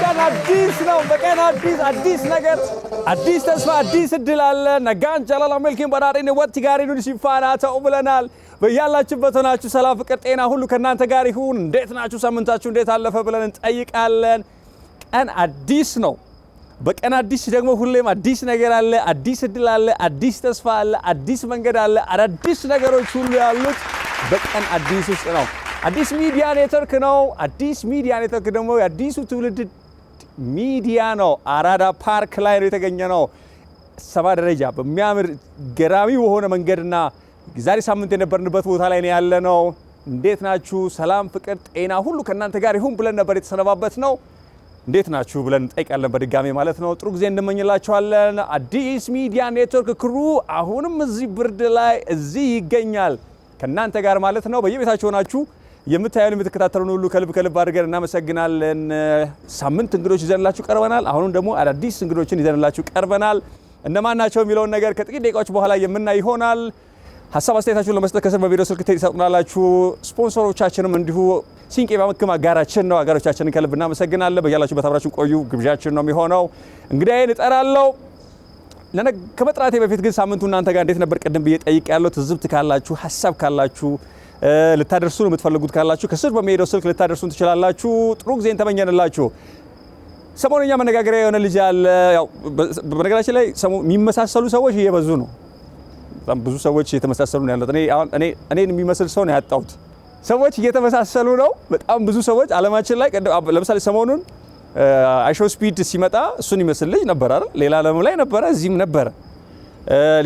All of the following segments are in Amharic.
ቀን አዲስ ነው። በቀን አዲስ ነገር፣ አዲስ ተስፋ፣ አዲስ እድል አለ። ነጋን ጀላላ መልኪን በራሪን ወጥ ጋሪኑን ሲፋና ተውብለናል። በያላችሁበት ሆናችሁ ሰላም፣ ፍቅር፣ ጤና ሁሉ ከናንተ ጋር ይሁን። እንዴት ናችሁ? ሳምንታችሁ እንዴት አለፈ ብለን እንጠይቃለን። ቀን አዲስ ነው። በቀን አዲስ ደግሞ ሁሌም አዲስ ነገር አለ፣ አዲስ እድል አለ፣ አዲስ ተስፋ አለ፣ አዲስ መንገድ አለ። አዳዲስ ነገሮች ሁሉ ያሉት በቀን አዲስ ውስጥ ነው። አዲስ ሚዲያ ኔትወርክ ነው። አዲስ ሚዲያ ኔትወርክ ደግሞ የአዲሱ ትውልድ ሚዲያ ነው። አራዳ ፓርክ ላይ ነው የተገኘ ነው። 7 ደረጃ በሚያምር ገራሚ በሆነ መንገድና ዛሬ ሳምንት የነበርንበት ቦታ ላይ ነው ያለ ነው። እንዴት ናችሁ? ሰላም፣ ፍቅር፣ ጤና ሁሉ ከናንተ ጋር ይሁን ብለን ነበር የተሰነባበት ነው። እንዴት ናችሁ ብለን እንጠይቃለን በድጋሜ ማለት ነው። ጥሩ ጊዜ እንመኝላችኋለን። አዲስ ሚዲያ ኔትወርክ ክሩ አሁንም እዚህ ብርድ ላይ እዚህ ይገኛል ከናንተ ጋር ማለት ነው። በየቤታችሁ ሆናችሁ የምታዩን የምትከታተሉን ሁሉ ከልብ አድርገን እናመሰግናለን። ሳምንት እንግዶች ይዘንላችሁ ቀርበናል። አሁንም ደግሞ አዳዲስ እንግዶችን ይዘንላችሁ ቀርበናል። እነማን ናቸው የሚለውን ነገር ከጥቂት ደቂቃዎች በኋላ የምናይ ይሆናል። ሀሳብ አስተያየታችሁን ለመስጠት ከስር በቪዲዮ ስልክ ትሰጡናላችሁ። ስፖንሰሮቻችንም እንዲሁ ሲንቄ ባንክ አጋራችን ነው። አጋሮቻችንን ከልብ እናመሰግናለን። በያላችሁበት አብራችሁን ቆዩ ግብዣችን ነው የሚሆነው። እንግዲህ እጠራለሁ። ከመጥራቴ በፊት ግን ሳምንቱ እናንተ ጋር እንዴት ነበር ቅድም ብዬ ጠይቄያለሁ። ትዝብት ካላችሁ፣ ሀሳብ ካላችሁ ልታደርሱን የምትፈልጉት ካላችሁ ከስር በሚሄደው ስልክ ልታደርሱን ትችላላችሁ። ጥሩ ጊዜን ተመኘንላችሁ። ሰሞኑኛ መነጋገሪያ የሆነ ልጅ አለ። ያው በነገራችን ላይ የሚመሳሰሉ ሰዎች እየበዙ ነው። በጣም ብዙ ሰዎች እየተመሳሰሉ ነው ያሉት። እኔን የሚመስል ሰው ነው ያጣሁት። ሰዎች እየተመሳሰሉ ነው። በጣም ብዙ ሰዎች አለማችን ላይ ለምሳሌ ሰሞኑን አይሾ ስፒድ ሲመጣ እሱን ይመስል ልጅ ነበር አይደል? ሌላ ዓለም ላይ ነበረ፣ እዚህም ነበረ።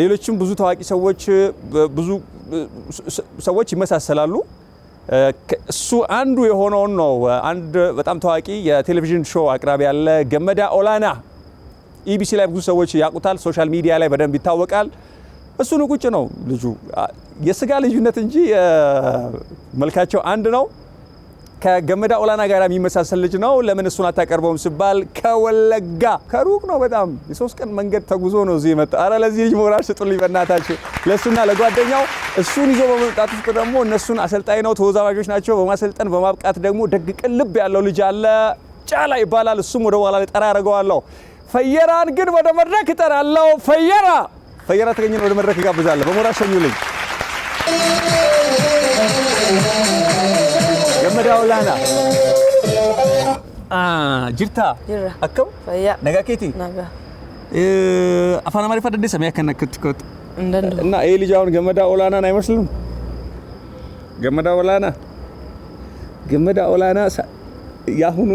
ሌሎችም ብዙ ታዋቂ ሰዎች ብዙ ሰዎች ይመሳሰላሉ። እሱ አንዱ የሆነውን ነው። አንድ በጣም ታዋቂ የቴሌቪዥን ሾው አቅራቢ ያለ ገመዳ ኦላና ኢቢሲ ላይ ብዙ ሰዎች ያውቁታል። ሶሻል ሚዲያ ላይ በደንብ ይታወቃል። እሱ ነው ቁጭ ነው ልጁ። የስጋ ልዩነት እንጂ መልካቸው አንድ ነው። ከገመዳ ኦላና ጋር የሚመሳሰል ልጅ ነው። ለምን እሱን አታቀርበውም ሲባል ከወለጋ ከሩቅ ነው በጣም የ3 ቀን መንገድ ተጉዞ ነው እዚህ የመጣው። አረ ለዚህ ልጅ ሞራል ስጡልኝ በእናታችሁ። ለሱና ለጓደኛው እሱን ይዞ በመምጣት ውስጥ ደግሞ እነሱን አሰልጣኝ ነው፣ ተወዛዋዦች ናቸው። በማሰልጠን በማብቃት ደግሞ ደግ ቅን ልብ ያለው ልጅ አለ። ጫላ ይባላል። እሱም ወደ በኋላ ላይ ጠራ ያደርገዋለሁ። ፈየራን ግን ወደ መድረክ እጠራለሁ። ፈየራ ተገኘን ወደ መድረክ ጋብዛለሁ። በሞራል ሸኙልኝ። ገመዳ ኦላና ጅርታ አከም ነጋ ኬቲ አፋን አማሪፋ ደደ ሰማያ ከነከትከት እና ይሄ ልጅ አሁን ገመዳ ኦላናን አይመስልም? ገመዳ ኦላና ያሁኑ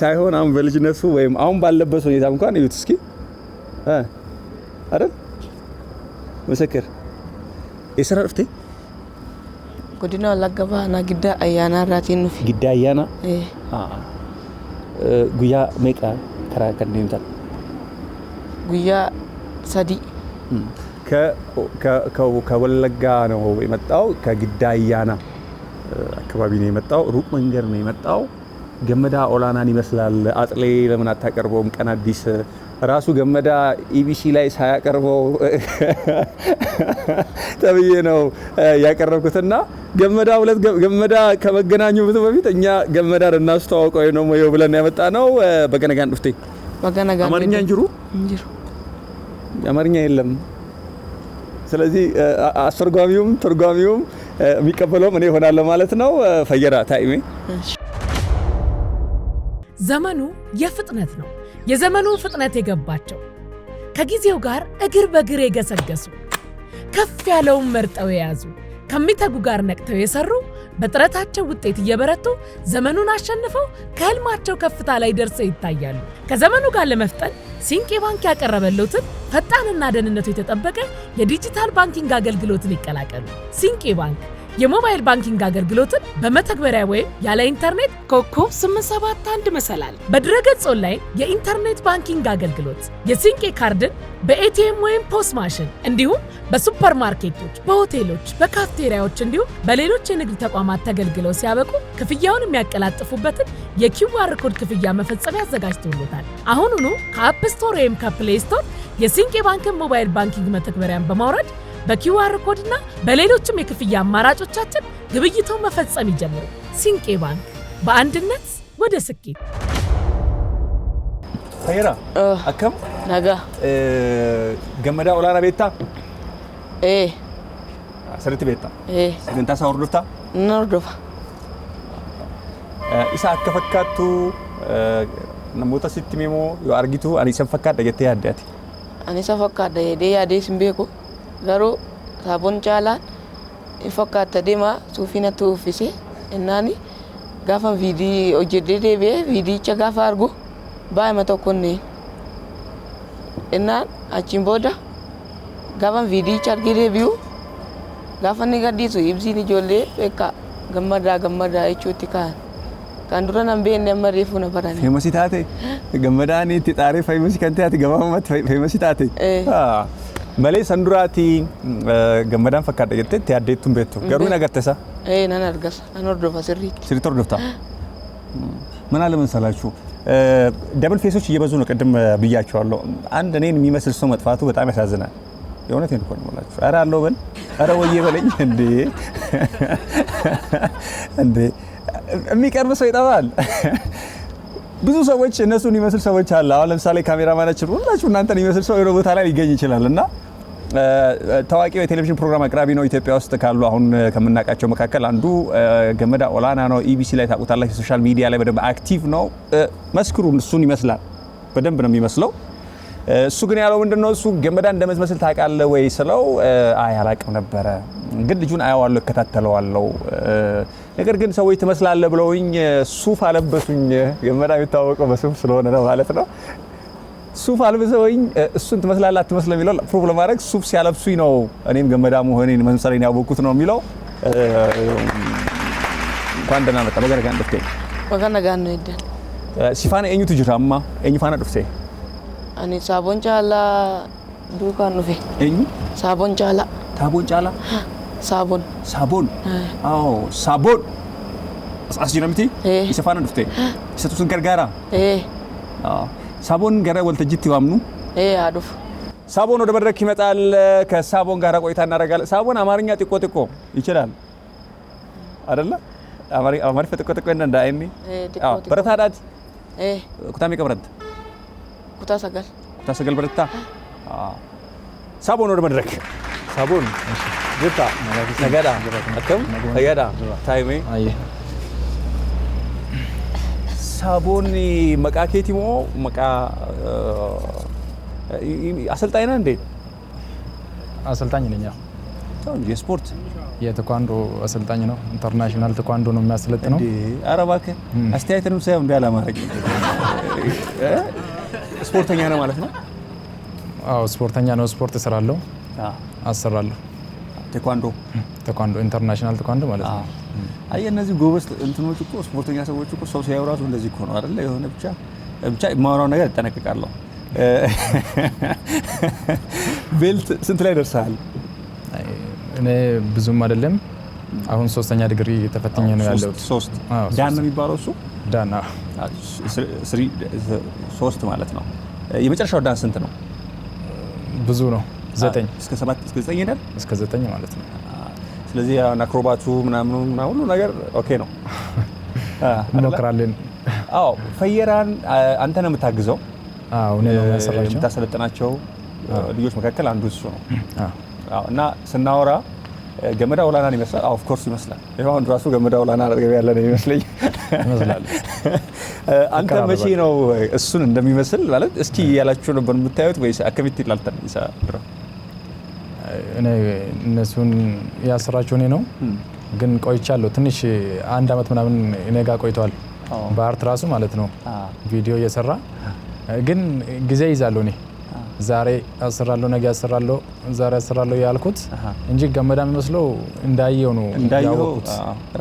ሳይሆን አሁን በልጅነቱ ወይም አሁን ባለበት ሁኔታ እንኳን እዩት እስኪ አይደል? መስከር የሰራ ፍቴ godina lagaba na gidda ayana ratin nufi gidda ayana guya meka kara kan dinta guya sadi ከወለጋ ነው የመጣው። ከግዳ አያና አካባቢ ነው የመጣው። ሩቅ መንገድ ነው የመጣው። ገመዳ ኦላናን ይመስላል። አጥሌ ለምን አታቀርበውም? ቀን አዲስ ራሱ ገመዳ ኢቢሲ ላይ ሳያቀርበው ተብዬ ነው ያቀረብኩትና ገመዳ ከመገናኙ በፊት እኛ ገመዳ እናስተዋውቀው ነው ወይ ብለን ያመጣ ነው። በገነጋን ድፍቴ አማርኛ እንጅሩ አማርኛ የለም። ስለዚህ አስተርጓሚውም ተርጓሚውም የሚቀበለው እኔ ሆናለሁ ማለት ነው። ፈየራ ታይሜ ዘመኑ የፍጥነት ነው። የዘመኑ ፍጥነት የገባቸው ከጊዜው ጋር እግር በእግር የገሰገሱ ከፍ ያለውን መርጠው የያዙ ከሚተጉ ጋር ነቅተው የሰሩ በጥረታቸው ውጤት እየበረቱ ዘመኑን አሸንፈው ከህልማቸው ከፍታ ላይ ደርሰው ይታያሉ። ከዘመኑ ጋር ለመፍጠን ሲንቄ ባንክ ያቀረበልዎትን ፈጣንና ደህንነቱ የተጠበቀ የዲጂታል ባንኪንግ አገልግሎትን ይቀላቀሉ። ሲንቄ ባንክ የሞባይል ባንኪንግ አገልግሎትን በመተግበሪያ ወይም ያለ ኢንተርኔት ኮከብ 871 መሰላል በድረገጽ ኦንላይን የኢንተርኔት ባንኪንግ አገልግሎት የሲንቄ ካርድን በኤቲኤም ወይም ፖስ ማሽን እንዲሁም በሱፐርማርኬቶች፣ በሆቴሎች፣ በካፍቴሪያዎች እንዲሁም በሌሎች የንግድ ተቋማት ተገልግለው ሲያበቁ ክፍያውን የሚያቀላጥፉበትን የኪውአር ኮድ ክፍያ መፈጸሚያ አዘጋጅተውልዎታል። አሁኑኑ ከአፕ ስቶር ወይም ከፕሌይ ስቶር የሲንቄ ባንክን ሞባይል ባንኪንግ መተግበሪያን በማውረድ በኪውአር ኮድና በሌሎችም የክፍያ አማራጮቻችን ግብይቶን መፈጸም ይጀምሩ። ሲንቄ ባንክ በአንድነት ወደ ስኬት። Fayera. Akkam? Nagaa. Gammadaa olaanaa beektaa? Asirratti beektaa? Sagantaa isaa hordoftaa? Nan hordofa. Isa akka fakkaattu namoota sitti himoo yoo argitu ani isa fakkaadha jettee yaaddaati? Ani isa fakkaadha jedhee yaadee hin beeku. Garuu Saaboon caalaan in fakkaata deemaa suufii natti uffisee innaani gaafa viidii hojjedhee deebi'ee viidicha gaafa argu baay'ima tokkonni innaan achiin booda gaafa viidicha argee deebi'u gaafa inni gadhiisu ibsiin ijoollee beekaa gammadaa jechuutti ka'an. Kan dura nan beekne amma reefuu na barani. Feemasi taate gammadaan itti xaaree feemasi kan taate gabaabumatti feemasi taate. Malee san duraati gammadaan fakkaadha jettee itti yaaddeettuun beektu. Garuu hin agartee isa? Nan argasa. Nan hordofa sirriitti. Sirriitti hordoftaa? ምን አለ መሰላችሁ ደብል ፌሶች እየበዙ ነው። ቅድም ብያቸዋለሁ። አንድ እኔን የሚመስል ሰው መጥፋቱ በጣም ያሳዝናል። የእውነቴን እኮ ነው የምላችሁ። ኧረ አለው በል ኧረ ወዬ በለኝ እንዴ የሚቀርብ ሰው ይጠፋል። ብዙ ሰዎች እነሱን የሚመስል ሰዎች አለ። አሁን ለምሳሌ ካሜራማናችን ሁላችሁ እናንተን የሚመስል ሰው የሆነ ቦታ ላይ ሊገኝ ይችላል እና ታዋቂው የቴሌቪዥን ፕሮግራም አቅራቢ ነው ኢትዮጵያ ውስጥ ካሉ አሁን ከምናውቃቸው መካከል አንዱ ገመዳ ኦላና ነው። ኢቢሲ ላይ ታውቁታላችሁ። ሶሻል ሚዲያ ላይ በደንብ አክቲቭ ነው። መስክሩ እሱን ይመስላል። በደንብ ነው የሚመስለው። እሱ ግን ያለው ምንድነው እሱ ገመዳ እንደምትመስል ታውቃለህ ወይ ስለው አይ አላውቅም ነበረ፣ ግን ልጁን አያዋለሁ እከታተለዋለሁ። ነገር ግን ሰዎች ትመስላለህ ብለውኝ ሱፍ አለበሱኝ። ገመዳ የሚታወቀው በሱፍ ስለሆነ ነው ማለት ነው። ሱፍ አልብሰውኝ እሱን ትመስላለህ አትመስልም የሚለው ፕሩፍ ለማድረግ ሱፍ ሲያለብሱኝ ነው እኔም ገመዳ መሆኔን መምሰሌን ያወቅኩት ነው የሚለው። እንኳን ደህና መጣ በገና ጋር ደፍቴ ወጋና ጋር ነው ይደል ሲፋና ኤኙቱ ጅራማ ኤኙ ፋና ደፍቴ አኔ ሳቦን ጫላ ዱካን ነው ኤኙ ሳቦን ጫላ ታቦን ጫላ ሳቦን አዎ ሳቦን አስጂናምቲ ሲፋና ደፍቴ ሲቱን ገርጋራ አዎ ሳቦን ጋራ ወልተጅት ይዋምኑ አዱፍ ሳቦን ወደ መድረክ ይመጣል። ከሳቦን ጋራ ቆይታ እናደርጋለን። ሳቦን አማርኛ ጥቆ ይችላል አይደለ? አማርኛ ጥቆ እንደ አይኒ አዎ በረታዳት ኩታሜ ቀብረት ኩታ ሰገል በረታ ሳቦን ወደ መድረክ ሳቦን ጅታ ነገዳ አከም ነገዳ ታይሜ ሳቦን መቃ ኬቲሞ መቃ አሰልጣኝ ነህ እንዴ? አሰልጣኝ ነኝ። የስፖርት የቴኳንዶ አሰልጣኝ ነው። ኢንተርናሽናል ቴኳንዶ ነው የሚያሰለጥነው። ኧረ እባክህ አስተያየትንም ሳይሆን እንደ አላማረኝ ስፖርተኛ ነው ማለት ነው? አዎ ስፖርተኛ ነው። ስፖርት እሰራለሁ፣ አሰራለሁ። ቴኳንዶ ኢንተርናሽናል ቴኳንዶ ማለት ነው። አይ እነዚህ ጎበዝ እንትኖች እኮ ስፖርተኛ ሰዎች እኮ ሰው ሲያዩ ራሱ እንደዚህ እኮ ነው አይደለ? የሆነ ብቻ የማወራው ነገር እጠነቀቃለሁ። ቤልት ስንት ላይ ደርሰሃል? እኔ ብዙም አይደለም። አሁን 3ኛ ዲግሪ ተፈትኜ ነው ያለሁት። 3 ዳን ነው የሚባለው እሱ? ዳን 3 ማለት ነው። የመጨረሻው ዳን ስንት ነው? ብዙ ነው። 9 እስከ 7 እስከ 9 ይሄዳል። እስከ 9 ማለት ነው። ስለዚህ አክሮባቱ ምናምን ሁሉ ነገር ኦኬ ነው። እንሞክራለን። አዎ ፈየራን አንተ ነው የምታግዘው? አዎ እኔ ነው ያሰራቸው። የምታሰለጥናቸው ልጆች መካከል አንዱ እሱ ነው። አዎ እና ስናወራ ገመዳ ኦላናን ይመስላል። ኦፍ ኮርስ ይመስላል። ይሄው አንዱ ራሱ ገመዳ ኦላና አድርገው ያለ ነው ይመስለኝ። አንተ መቼ ነው እሱን እንደሚመስል ማለት እስኪ ያላችሁ ነበር የምታዩት ወይስ አከቢት ይላልተን ይሳድራ? እኔ እነሱን ያሰራቸው እኔ ነው ግን ቆይቻለሁ። ትንሽ 1 አመት ምናምን እኔ ጋር ቆይቷል። በአርት ራሱ ማለት ነው ቪዲዮ እየሰራ ግን ጊዜ ይዛለሁ። እኔ ዛሬ አሰራለሁ፣ ነገ አሰራለሁ፣ ዛሬ አሰራለሁ ያልኩት እንጂ ገመዳ የሚመስለው እንዳየው ነው ያወቁት።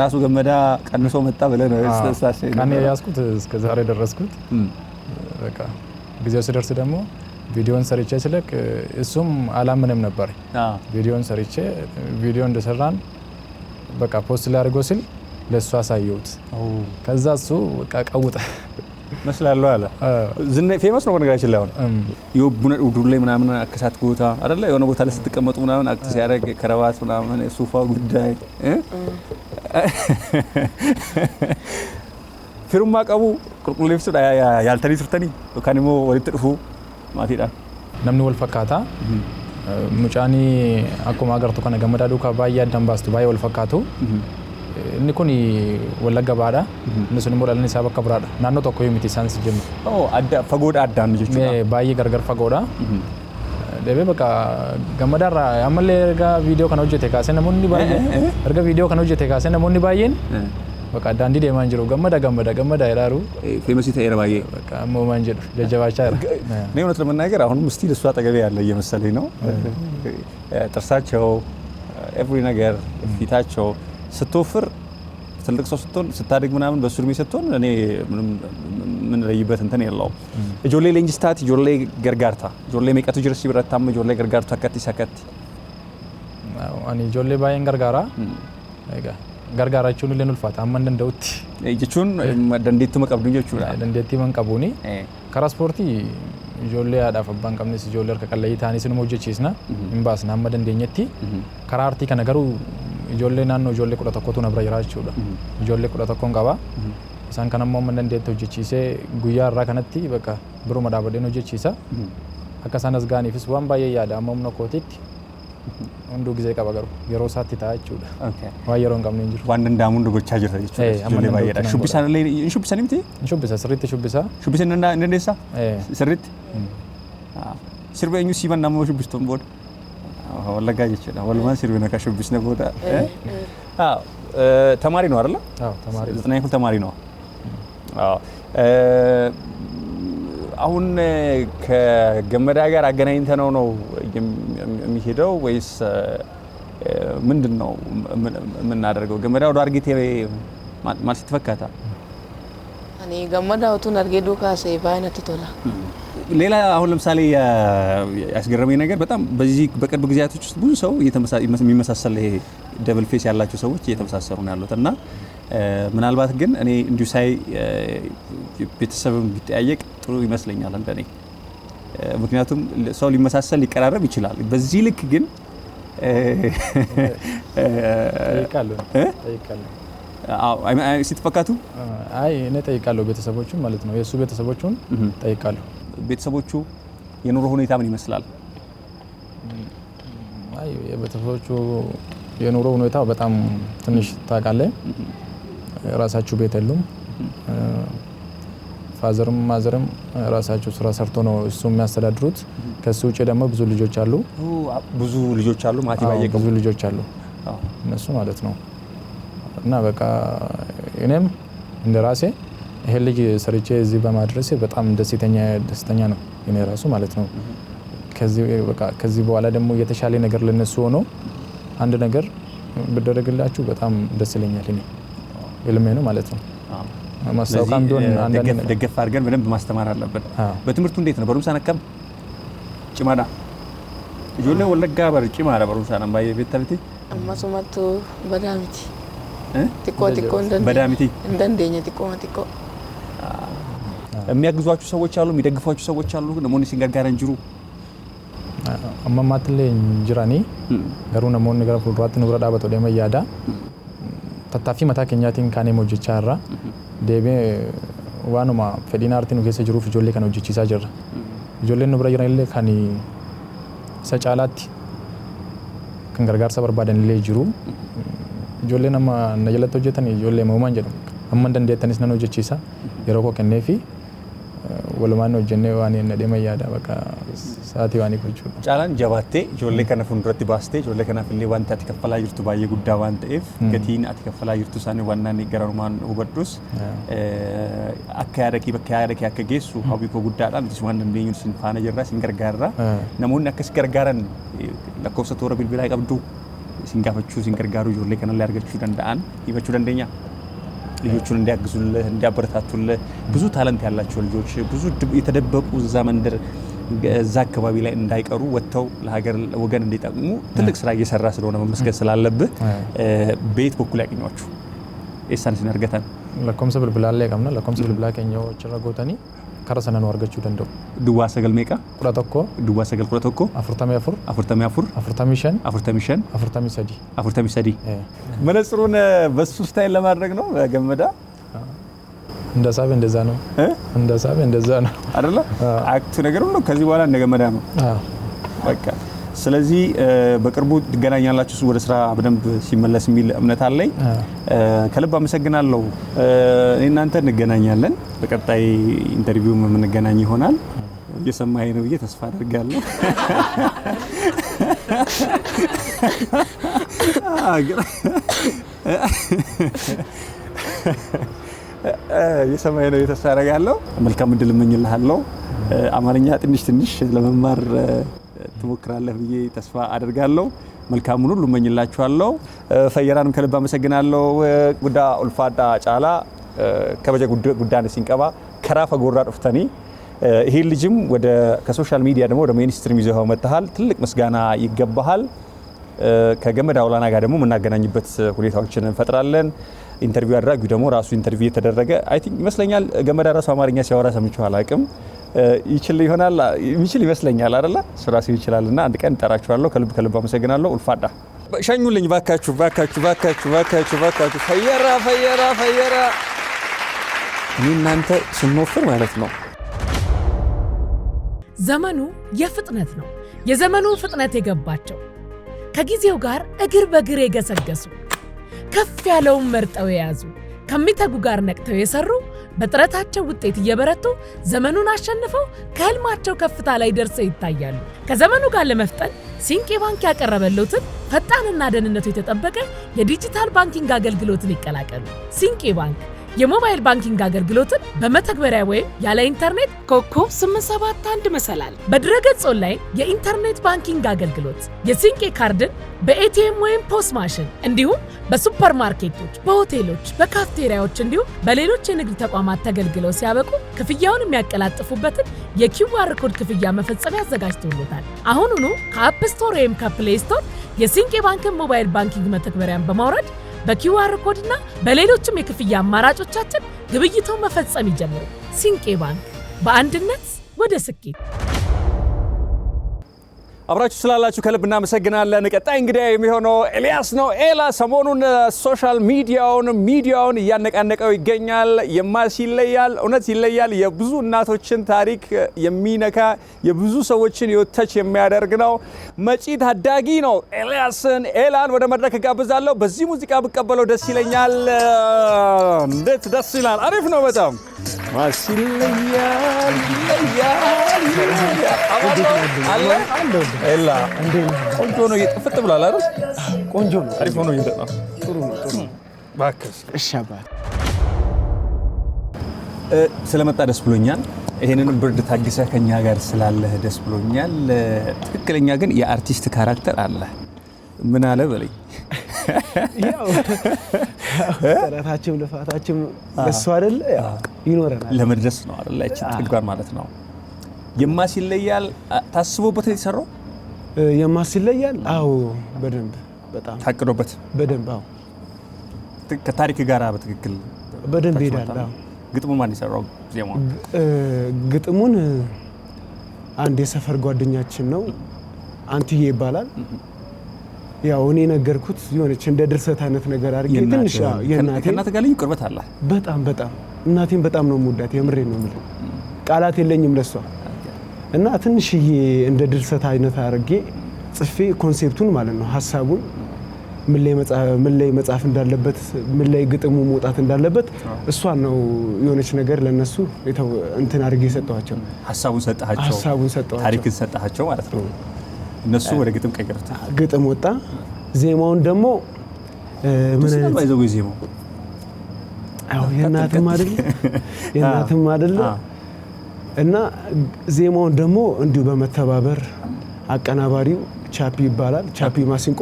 ራሱ ገመዳ ቀንሶ መጣ ብለህ ነው እስተሳሰ ካኔ ያስኩት እስከ ዛሬ ደረስኩት። በቃ ጊዜው ሲደርስ ደግሞ ቪዲዮን ሰርቼ ስለቅ እሱም አላምንም ነበር። ቪዲዮን ሰርቼ ቪዲዮ እንደሰራን በቃ ፖስት ላይ አድርጎ ሲል ለሱ አሳየሁት። ከዛ እሱ በቃ ቀውጠ መስላለሁ አለ። ዝና ፌመስ ነው በነገራችን ላይ አሁን የቡነ ውዱር ላይ ምናምን አከሳት ቦታ አይደለ? የሆነ ቦታ ላይ ስትቀመጡ ምናምን አክት ሲያደርግ ከረባት ምናምን ሱፋ ጉዳይ firummaa qabu qulqulleessuudha yaaltanii turtanii yookaan immoo walitti dhufu maatiidhaan. Namni wal fakkaata. Mucaanii akkuma agartu kana gammadaa duukaa baay'ee addaan baastu baay'ee wal fakkaatu. Inni kun Wallagga baadha. Inni sun immoo dhalli isaa bakka biraadha. Naannoo tokko yoo miti isaanis jennu. Adda fagoodha addaan jechuudha. Baay'ee gargar fagoodha. Deebee bakka gammadaarraa ammallee erga viidiyoo kana hojjete kaasee namoonni baay'een bakka daandii deemaa jiru gammada jedhaaru ፌመስ ta'eera baay'ee በቃ ሞማን ጀዱ ደጀባቻ እኔ እውነት ለመናገር አሁንም ስቲል እሷ አጠገቤ ያለ እየመሰለኝ ነው። ጥርሳቸው ኤቭሪ ነገር ፊታቸው ስትወፍር ትልቅ ሰው ስትሆን ስታድግ ምናምን በሱ እድሜ ስትሆን እኔ ምን ለይበት እንትን የለውም። ጆሌ ሌንጅስታት ጆሌ ገርጋርታ ጆሌ መቀቱ ጅርሲ ብረታም ጆሌ ገርጋርታ ከቲ ሰከቲ አኒ ጆሌ ባይን ገርጋራ አይጋ gargaarachuun illee ulfaata amma danda'utti jechuun dandeettii qabdu jechuudha. Dandeettii man qabuuni karaa ispoortii ijoollee haadhaaf abbaan qabnes ijoollee harka qalleeyyii ta'anii sinuma hojjechiisna hin baasna amma dandeenyetti karaa aartii kana garuu ijoollee naannoo ijoollee 11tu na bira jira jechuudha. Ijoollee 11 qaba isaan kan ammoo amma dandeetti hojjechiisee guyyaa irraa kanatti bakka biruma dhaabadheen hojjechiisa akka isaan as ga'aniifis waan baay'ee yaada amma humna kootiitti hunduu gisee qaba garuu yeroo isaatti ta'a jechuudha. Waan yeroo hin qabne hin jiru. Waan danda'amu hundi gochaa jirta jechuudha. Ijoollee baay'eedha. Shubbisaan illee hin shubbisan miti? Hin shubbisa sirriitti shubbisa. Shubbisaan hin dandeessaa? Sirriitti? Sirba eenyu siiban namoo shubbistuun booda? Wallaggaa jechuudha. Walumaan sirbina akka shubbisne booda. ተማሪ ነው አይደል? አዎ ተማሪ ነው። 9 ክፍል ተማሪ ነው። አሁን ከገመዳ ጋር አገናኝተነው ነው የሚሄደው ወይስ ምንድነው የምናደርገው? ገመዳ ወደ አርጌቴ ማለት ተፈካታ እኔ ገመዳውቱን አርጌዶ ካሴ ባይነት ተቶላ ሌላ አሁን ለምሳሌ ያስገረመኝ ነገር በጣም በዚህ በቅርብ ጊዜያቶች ውስጥ ብዙ ሰው የሚመሳሰል ይሄ ደብል ፌስ ያላቸው ሰዎች እየተመሳሰሉ ነው ያሉት እና ምናልባት ግን እኔ እንዲሁ ሳይ ቤተሰብም ቢጠያየቅ ጥሩ ይመስለኛል እንደኔ። ምክንያቱም ሰው ሊመሳሰል ሊቀራረብ ይችላል። በዚህ ልክ ግን ጠይቃለሁ ሲተፈካቱ አይ እኔ ጠይቃለሁ ቤተሰቦቹን ማለት ነው የሱ ቤተሰቦቹን ጠይቃለሁ። ቤተሰቦቹ የኑሮ ሁኔታ ምን ይመስላል? አይ የቤተሰቦቹ የኑሮ ሁኔታ በጣም ትንሽ ታውቃለህ ራሳቸው ቤት የሉም። ፋዘርም ማዘርም ራሳቸው ስራ ሰርቶ ነው እሱ የሚያስተዳድሩት። ከሱ ውጪ ደግሞ ብዙ ልጆች አሉ ማቲ ባየቀ ብዙ ልጆች አሉ እነሱ ማለት ነው። እና በቃ እኔም እንደራሴ ይሄ ልጅ ሰርቼ እዚህ በማድረሴ በጣም ደስተኛ ነው እኔ ራሱ ማለት ነው። ከዚህ በኋላ ደግሞ የተሻለ ነገር ለነሱ ሆኖ አንድ ነገር ብደረግላችሁ በጣም ደስ ይለኛል እኔ ilme ነው ማለት ነው። ማስተዋወቅም ቢሆን አንዳንድ ደገፍ አድርገን በደንብ ማስተማር አለብን። በትምህርቱ እንዴት ነው? በሩምሳ ነቀም ጭማዳ ጆሌ ወለጋ በር ጭማዳ በሩምሳ ነው ባይ ቤት ታብቲ አማሱማቱ በዳሚቲ ቲኮ በዳሚቲ እንደንደኛ ቲኮ የሚያግዟችሁ ሰዎች አሉ፣ የሚደግፏችሁ ሰዎች አሉ። ነሞኒ ሲንጋጋራን ጅሩ አማማትለ እንጅራኒ ገሩ ነሞኒ ገራ ፉልራት ንብረ ዳበቶ ደመ ያዳ tattaaffii mataa keenyaatiin kaanee hojjechaa irra deebee waanuma fedhiin aartii nu keessa jiruuf ijoollee kana hojjechiisaa jirra. Ijoolleen nu bira jiran illee kan isa caalaatti kan gargaarsa barbaadan illee jiru. Ijoollee nama na jalatti hojjetan ijoollee uumaan jedhamu. Amma dandeettanis nan hojjechiisa yeroo koo kenneefi walumaan hojjennee waan hin deemaa yaada bakka sa'aatii waan gochuudha. Caalaan jabaattee ijoollee kana fuulduratti baastee ijoollee kanaaf illee wanta ati kaffalaa jirtu baay'ee guddaa waan ta'eef gatiin ati kaffalaa jirtu isaanii waan naanni gararumaan hubadhus akka yaada kee bakka yaada kee akka geessu hawwii koo guddaadhaan nutis waan dandeenyu sin faana jirra sin gargaarra. Namoonni akkas gargaaran lakkoofsa toora bilbilaa qabdu sin gaafachuu sin gargaaru ijoollee kanallee argachuu danda'an hibachuu dandeenya. ልጆቹን እንዲያግዙልህ እንዲያበረታቱልህ ብዙ ታለንት ያላቸው ልጆች ብዙ የተደበቁ እዛ መንደር እዛ አካባቢ ላይ እንዳይቀሩ ወጥተው ለሀገር ወገን እንዲጠቅሙ ትልቅ ስራ እየሰራ ስለሆነ መመስገን ስላለብህ ቤት በኩል ያገኛችሁ ኤሳን ሲነርገታን ለኮምሰ ብልብላ ላይ ቀምና ለኮምሰ ብልብላ ከኛው ችራጎታኒ ከረሰና ነው አርገችሁ ደንደው ዱዋ ሰገል ሜቃ ቁራቶኮ ዱዋ ሰገል ቁራቶኮ አፍርታሚ ሰዲ መነጽሩን በሱ ስታይል ለማድረግ ነው ገመዳ እንደሳበ እንደዛ ነው እንደሳበ እንደዛ ነው አይደለ አክት ነገር ነው ከዚህ በኋላ እንደገመዳ ነው በቃ ስለዚህ በቅርቡ ትገናኛላችሁ ወደ ስራ በደንብ ሲመለስ የሚል እምነት አለኝ ከልብ አመሰግናለሁ እናንተ እንገናኛለን በቀጣይ ኢንተርቪው የምንገናኝ ይሆናል እየሰማኸኝ ነው ብዬ ተስፋ አደርጋለሁ እየሰማኸኝ ነው ተስፋ አደርጋለሁ መልካም እድል እመኝልሃለሁ አማርኛ ትንሽ ለመማር ትሞክራለህ ብዬ ተስፋ አደርጋለሁ መልካሙን ሁሉ እመኝላችኋለሁ ፈየራንም ከልብ አመሰግናለሁ ጉዳ ኡልፋዳ ጫላ ከበጀ ጉዳን ሲንቀባ ከራፈ ጎራ ዱፍተኒ ይሄ ልጅም ወደ ከሶሻል ሚዲያ ደግሞ ወደ ሜንስትሪም ይዘው መጣሃል ትልቅ ምስጋና ይገባሃል ከገመዳ አውላና ጋር ደግሞ መናገናኝበት ሁኔታዎችን እንፈጥራለን ኢንተርቪው አድራጊው ደግሞ ራሱ ኢንተርቪው የተደረገ አይ ቲንክ ይመስለኛል ገመዳ ራሱ አማርኛ ሲያወራ ሰምቼው አላቅም ይችል ይሆናል የሚችል ይመስለኛል አይደለ ሱራሲ ይችላልና አንድ ቀን ጠራችኋለሁ ከልብ አመሰግናለሁ ኡልፋዳ ሸኙልኝ ባካችሁ ፈየራ እናንተ ስንወፍር ማለት ነው ዘመኑ የፍጥነት ነው የዘመኑ ፍጥነት የገባቸው ከጊዜው ጋር እግር በእግር የገሰገሱ ከፍ ያለውን መርጠው የያዙ ከሚተጉ ጋር ነቅተው የሰሩ በጥረታቸው ውጤት እየበረቱ ዘመኑን አሸንፈው ከህልማቸው ከፍታ ላይ ደርሰው ይታያሉ ከዘመኑ ጋር ለመፍጠን ሲንቄ ባንክ ያቀረበልዎትን ፈጣንና ደህንነቱ የተጠበቀ የዲጂታል ባንኪንግ አገልግሎትን ይቀላቀሉ ሲንቄ ባንክ የሞባይል ባንኪንግ አገልግሎትን በመተግበሪያ ወይም ያለ ኢንተርኔት ኮከብ 871 መሰላል በድረገጽ ኦንላይን የኢንተርኔት ባንኪንግ አገልግሎት የሲንቄ ካርድን በኤቲኤም ወይም ፖስ ማሽን እንዲሁም በሱፐርማርኬቶች በሆቴሎች በካፍቴሪያዎች እንዲሁም በሌሎች የንግድ ተቋማት ተገልግለው ሲያበቁ ክፍያውን የሚያቀላጥፉበትን የኪውአር ኮድ ክፍያ መፈጸሚያ አዘጋጅተውልዎታል አሁኑኑ ከአፕ ስቶር ወይም ከፕሌይ ስቶር የሲንቄ ባንክን ሞባይል ባንኪንግ መተግበሪያን በማውረድ በኪውአር ኮድ እና በሌሎችም የክፍያ አማራጮቻችን ግብይቱን መፈጸም ይጀምሩ ሲንቄ ባንክ በአንድነት ወደ ስኬት አብራችሁ ስላላችሁ ከልብ እናመሰግናለን ቀጣይ እንግዲህ የሚሆነው ኤልያስ ነው ኤላ ሰሞኑን ሶሻል ሚዲያውን እያነቃነቀው ይገኛል የማስ ይለያል እውነት ይለያል የብዙ እናቶችን ታሪክ የሚነካ የብዙ ሰዎችን ህይወት የሚያደርግ ነው መጪ ታዳጊ ነው ኤላን ወደ መድረክ ጋብዛለሁ በዚህ ሙዚቃ ብቀበለው ደስ ይለኛል እንዴት ደስ ይላል አሪፍ ነው በጣም ማስ ይለያል ኤላ ቆንጆ ነው እየጥፍጥ ብሏል አይደል ቆንጆ ነው አሪፍ ነው እየጠና ጥሩ ነው ባክስ እሺ አባ ስለመጣ ደስ ብሎኛል ይሄንን ብርድ ታግሰ ከኛ ጋር ስላለህ ደስ ብሎኛል ትክክለኛ ግን የአርቲስት ካራክተር አለ ምን አለ በለኝ ያው ጥረታችን ልፋታችን ለሱ አይደለ ይኖረናል ለመድረስ ነው አይደል እቺ ጥጓን ማለት ነው የማስ ይለያል ታስቦበት የተሰራው የማስ ይለያል አዎ በደንብ በጣም ታቅዶበት በደንብ አዎ ከታሪክ ጋር በትክክል በደንብ ይላል አዎ ግጥሙን ማን ይሰራው ዜማው ግጥሙን አንድ የሰፈር ጓደኛችን ነው አንትዬ ይባላል ያው እኔ ነገርኩት የሆነች እንደ ድርሰት አይነት ነገር አድርጌ ትንሽ የእናቴ ጋር ልዩ ቅርበት አለ በጣም እናቴን በጣም ነው የምወዳት የምሬን ነው የምልህ ቃላት የለኝም ለሷ እና ትንሽዬ እንደ ድርሰት አይነት አድርጌ ጽፌ ኮንሴፕቱን ማለት ነው ሐሳቡን ምን ላይ መጻፍ እንዳለበት ምን ላይ ግጥሙ መውጣት እንዳለበት እሷን ነው የሆነች ነገር ለነሱ እንትን አድርጌ ሰጠኋቸው ሐሳቡን ሰጠኋቸው ታሪክን ሰጠኋቸው ማለት ነው እነሱ ወደ ግጥም ቀየሩት ግጥም ወጣ ዜማውን ደግሞ ምን አይነት ባይዘው ዜማው አው የእናትም አይደል እና ዜማውን ደግሞ እንዲሁ በመተባበር አቀናባሪው ቻፒ ይባላል ቻፒ ማሲንቆ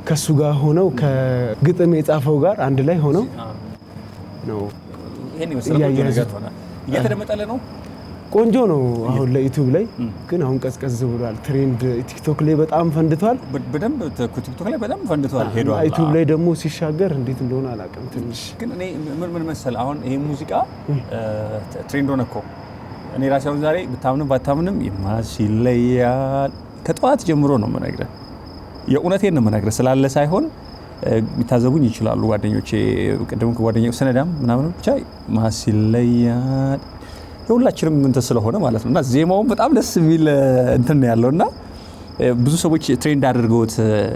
ከሱ ጋር ሆነው ከግጥም የጻፈው ጋር አንድ ላይ ሆነው ነው ይሄን ይመስላል ነገር ሆነ እየተደመጠለ ነው ቆንጆ ነው አሁን ለዩቲዩብ ላይ ግን አሁን ቀዝቀዝ ብሏል ትሬንድ ቲክቶክ ላይ በጣም ፈንድቷል በደንብ ቲክቶክ ላይ በጣም ፈንድቷል ሄዷል ዩቲዩብ ላይ ደግሞ ሲሻገር እንዴት እንደሆነ አላውቅም ትንሽ ግን እኔ ምን መሰል አሁን ይሄ ሙዚቃ ትሬንድ ሆነ እኮ እኔ ራሴው ዛሬ ብታምንም ባታምንም የማስ ይለያል ከጧት ጀምሮ ነው የምነግርህ የእውነቴን ነው የምነግርህ ስላለ ሳይሆን የሚታዘቡኝ ይችላሉ ጓደኞቼ ቅድም ከጓደኛው ሰነዳም ምናምን ብቻ ማሲለያል ሁላችንም እንትን ስለሆነ ማለት ነውና ዜማውን በጣም ደስ የሚል እንትን ያለውና ብዙ ሰዎች ትሬንድ አድርገውት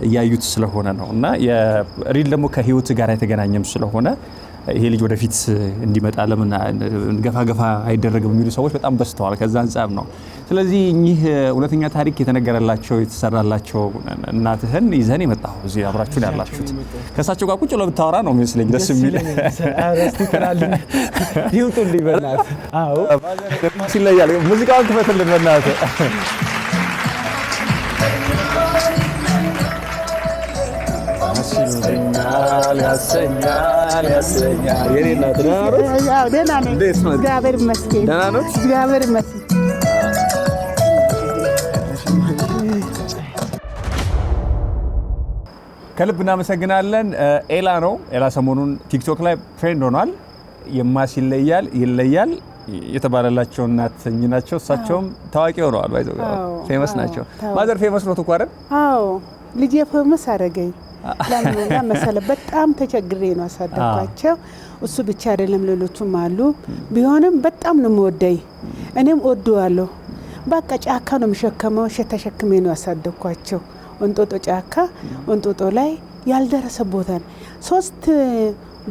እያዩት ስለሆነ ነውና የሪል ደግሞ ከህይወት ጋር የተገናኘም ስለሆነ ይሄ ልጅ ወደፊት እንዲመጣ ለምን ገፋ አይደረግም የሚሉ ሰዎች በጣም በስተዋል ከዛ አንጻር ነው። ስለዚህ እኚህ እውነተኛ ታሪክ የተነገረላቸው የተሰራላቸው እናትህን ይዘን የመጣው እዚህ አብራችሁ ያላችሁት ከሳቸው ጋር ቁጭ ብሎ ብታወራ ነው መስለኝ ደስ የሚል አረስቲ ተራልን ይውጡልኝ በእናትህ። አዎ ሲለያል ሙዚቃውን ክፈትልን በእናትህ። ያሰኛል የኔ እናት ደህና ነኝ። እንዴት ነው? እግዚአብሔር ይመስገን። ደህና ነው? እግዚአብሔር ይመስገን። ከልብ እናመሰግናለን። ኤላ ነው። ኤላ ሰሞኑን ቲክቶክ ላይ ትሬንድ ሆኗል። የማሲለያል ይለያል የተባለላቸው እናትኝ ናቸው። እሳቸውም ታዋቂ ሆነዋል። ባይዘው ፌመስ ናቸው። ማዘር ፌመስ ነው እኮ አይደል? አዎ ልጄ ፌመስ አደረገኝ። ለምን መሰለህ? በጣም ተቸግሬ ነው አሳደግኳቸው። እሱ ብቻ አይደለም ሌሎቹም አሉ። ቢሆንም በጣም ነው የምወደኝ። እኔም ወደዋለሁ። በቃ ጫካ ነው የምሸከመው። ተሸክሜ ነው ያሳደግኳቸው። ወንጦጦ ጫካ ወንጦጦ ላይ ያልደረሰ ቦታ 3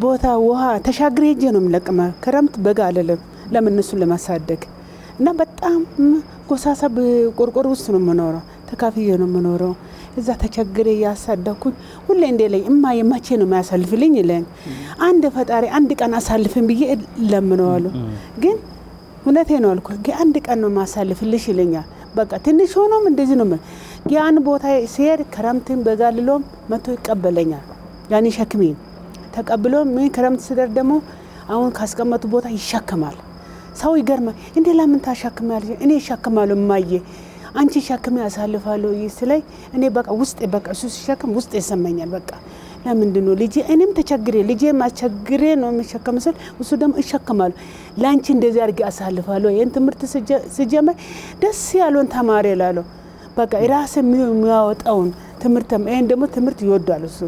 ቦታ ውሃ ተሻግሬ ሄጄ ነው የምለቅመው። ክረምት በጋ አይደለም ለምን እነሱን ለማሳደግ እና በጣም ጎሳሳ ቆርቆሮ ውስጥ ነው የምኖረው። ተካፍዬ ነው የምኖረው። እዛ ተቸግሬ ያሳደኩኝ ሁሌ እንደለኝ እማዬ መቼ ነው የሚያሳልፍልኝ ይለኝ። አንድ ፈጣሪ አንድ ቀን አሳልፍን ብዬ ለምነዋለሁ። ግን እውነቴ ነው አልኩ። አንድ ቀን ነው ማሳልፍልሽ ይለኛል። በቃ ትንሽ ሆኖም እንደዚህ ነው። ያን ቦታ ሲሄድ ክረምትን በጋልሎም መቶ ይቀበለኛል። ያኔ ሸክሜ ተቀብሎ ምን ክረምት ሲደር ደግሞ አሁን ካስቀመጡ ቦታ ይሸከማል። ሰው ይገርማል። እንዴ ለምን ታሸክማለሽ? እኔ እሸከማለሁ እማዬ አንቺ ሸክሜ አሳልፋለሁ ይስለኝ። እኔ በቃ ውስጥ በቃ እሱ ሲሸክም ውስጥ ይሰማኛል። በቃ ለምንድን ነው ልጄ እኔም ተቸግሬ ልጄ ማስቸግሬ ነው የሚሸከም ስል እሱ ደግሞ እሸከማለሁ ላንቺ እንደዚህ አድርጌ አሳልፋለሁ። ይሄን ትምህርት ስጀምር ደስ ያለውን ተማሪ እላለሁ። በቃ ራስ የሚያወጣውን ትምህርት ይሄን ደግሞ ትምህርት ይወዳል እሱ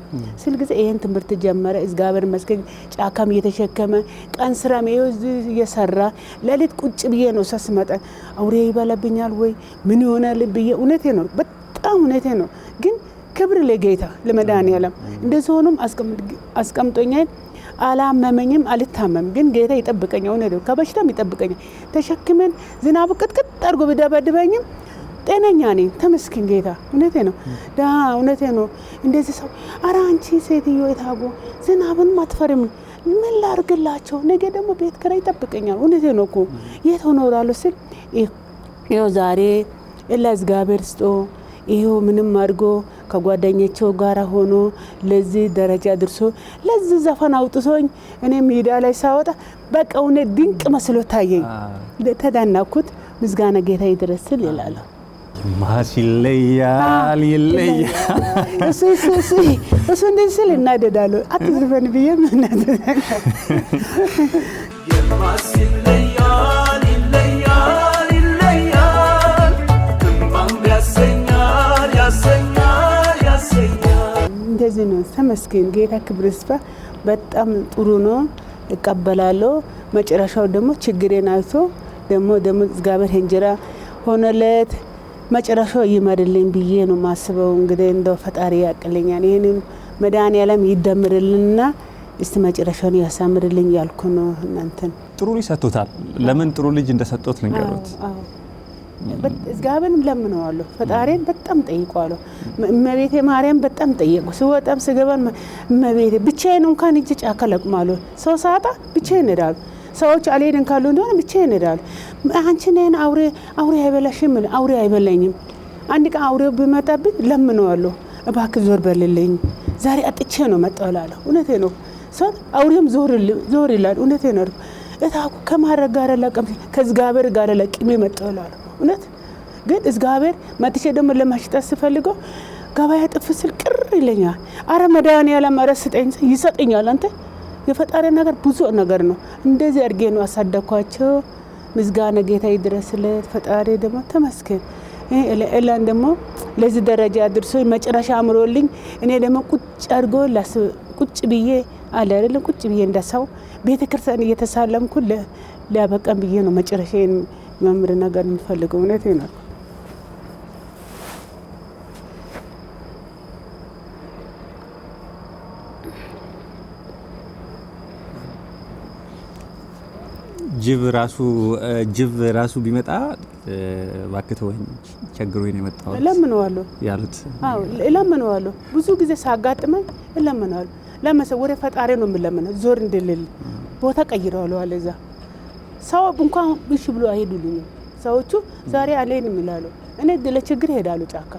ስል ጊዜ ይሄን ትምህርት ጀመረ። እግዚአብሔር ይመስገን ጫካም እየተሸከመ ቀን ስራም እየሰራ ለሊት ቁጭ ብዬ ነው ሳስመጣ አውሬ ይበላብኛል ወይ ምን ይሆናል ብዬ እውነቴ ነው በጣም እውነቴ ነው። ግን ክብር ለጌታ ለመድኃኒዓለም እንደዚህ ሆኖም አስቀምጦኛል። አላመመኝም አልታመም ግን ጌታ ይጠብቀኛል። እውነቴ ከበሽታም ይጠብቀኛል። ተሸክመን ዝናብ ቅጥቅጥ አድርጎ ቢደበድበኝም ጤነኛ ነኝ። ተመስገን ጌታ። እውነቴ ነው እውነቴ ነው። እንደዚህ ሰው ኧረ አንቺ ሴትዮ የታጎ ዝናብን አትፈሪም ምን ላድርግላቸው? ነገ ደግሞ ቤት ኪራይ ይጠብቀኛል። እውነቴ ነው እኮ የት እኖራለሁ ስል ይኸው ዛሬ ለእግዚአብሔር ስጦ ይኸው ምንም አድርጎ ከጓደኞቼው ጋር ሆኖ ለዚህ ደረጃ ድርሶ ለዚህ ዘፈን አውጥቶኝ እኔ ሜዳ ላይ ሳወጣ በቃ እውነት ድንቅ መስሎ ታየኝ። ተዳናኩት። ምስጋና ጌታ ይድረስል ይላል። ማሲለያል ይለያል እሱ እንደዚህ ስል እናደዳለሁ። አትዝፈን ብዬ ማሲለያል ይለያል ይለያል ክንባም ያሰኛል ያሰኛል ያሰኛል። እንደዚህ ነው። ተመስገን ጌታ ክብር ይስፋ። በጣም ጥሩ ነው። እቀበላለሁ። መጨረሻው ደግሞ ችግሬን አይቶ ደግሞ እግዚአብሔር እንጀራ ሆነለት መጨረሻው ይመርልኝ ብዬ ነው ማስበው። እንግዲህ እንደው ፈጣሪ ያቅልኛል። ይሄንን መድኃኒዓለም ይደምርልንና እስቲ መጨረሻውን ያሳምርልኝ ያልኩ ነው። እናንተን ጥሩ ልጅ ሰጥቶታል። ለምን ጥሩ ልጅ እንደሰጠሁት ልንገሩት። እግዚአብሔርን ለምነዋለሁ። ፈጣሪን በጣም ጠይቀዋለሁ። እመቤቴ ማርያም በጣም ጠየቁ። ስወጣም ስገባም እመቤቴ ብቻዬን እንኳን እጅ ጫካ ለቅማለሁ። ሰው ሳጣ ብቻዬን እሄዳለሁ። ሰዎች አልሄድን ካሉ እንደሆነ ብቻዬን እሄዳለሁ። አንቺ ነን አውሬ አይበላሽም? አውሬ አይበላኝም። አንድ ቀን አውሬው ቢመጣብኝ ለምነዋለሁ። እባክህ ዞር በልልኝ ዛሬ አጥቼ ነው መጣሁ እላለሁ። እውነቴ ነው። ሰው አውሬም ዞር ይላል። እውነቴ ነው። እታኩ ከማረግ ጋር ለቀም ከእግዚአብሔር ጋር ለቅሜ መጣሁ እላለሁ። እውነት ግን እግዚአብሔር መጥቼ ደግሞ ለማሽጣት ስፈልገው ገበያ ጥፍ ስል ቅር ይለኛል። አረ መድኃኒዓለም ኧረ ስጠኝ ይሰጠኛል። አንተ የፈጣሪ ነገር ብዙ ነገር ነው። እንደዚህ አድርጌ ነው አሳደኳቸው። ምስጋና ጌታ ይድረስለት። ፈጣሪ ደግሞ ተመስገን። ኤላን ደግሞ ለዚህ ደረጃ አድርሶ መጨረሻ አምሮልኝ እኔ ደግሞ ቁጭ አድርጎ ቁጭ ብዬ አለ አይደለም ቁጭ ብዬ እንደሰው ቤተክርስቲያን እየተሳለምኩ ለበቀን ብዬ ነው መጨረሻዬን መምር ነገር የምፈልገው እውነቴ ነው። ጅብ ራሱ ቢመጣ ባክተወኝ ቸግሮኝ ነው የመጣው ለምነዋለሁ ያሉት። አዎ ለምነዋለሁ። ብዙ ጊዜ ሳጋጥመኝ ለምነዋለሁ። ለመሰወር ፈጣሪ ነው የምለምነው። ዞር እንደሌለ ቦታ ቀይረዋለሁ አለ እዛ ሰው እንኳን ብሽ ብሎ አይሄዱልኝ። ሰዎቹ ዛሬ አለኝ ይላሉ። እኔ ለችግር ሄዳሉ ጫካ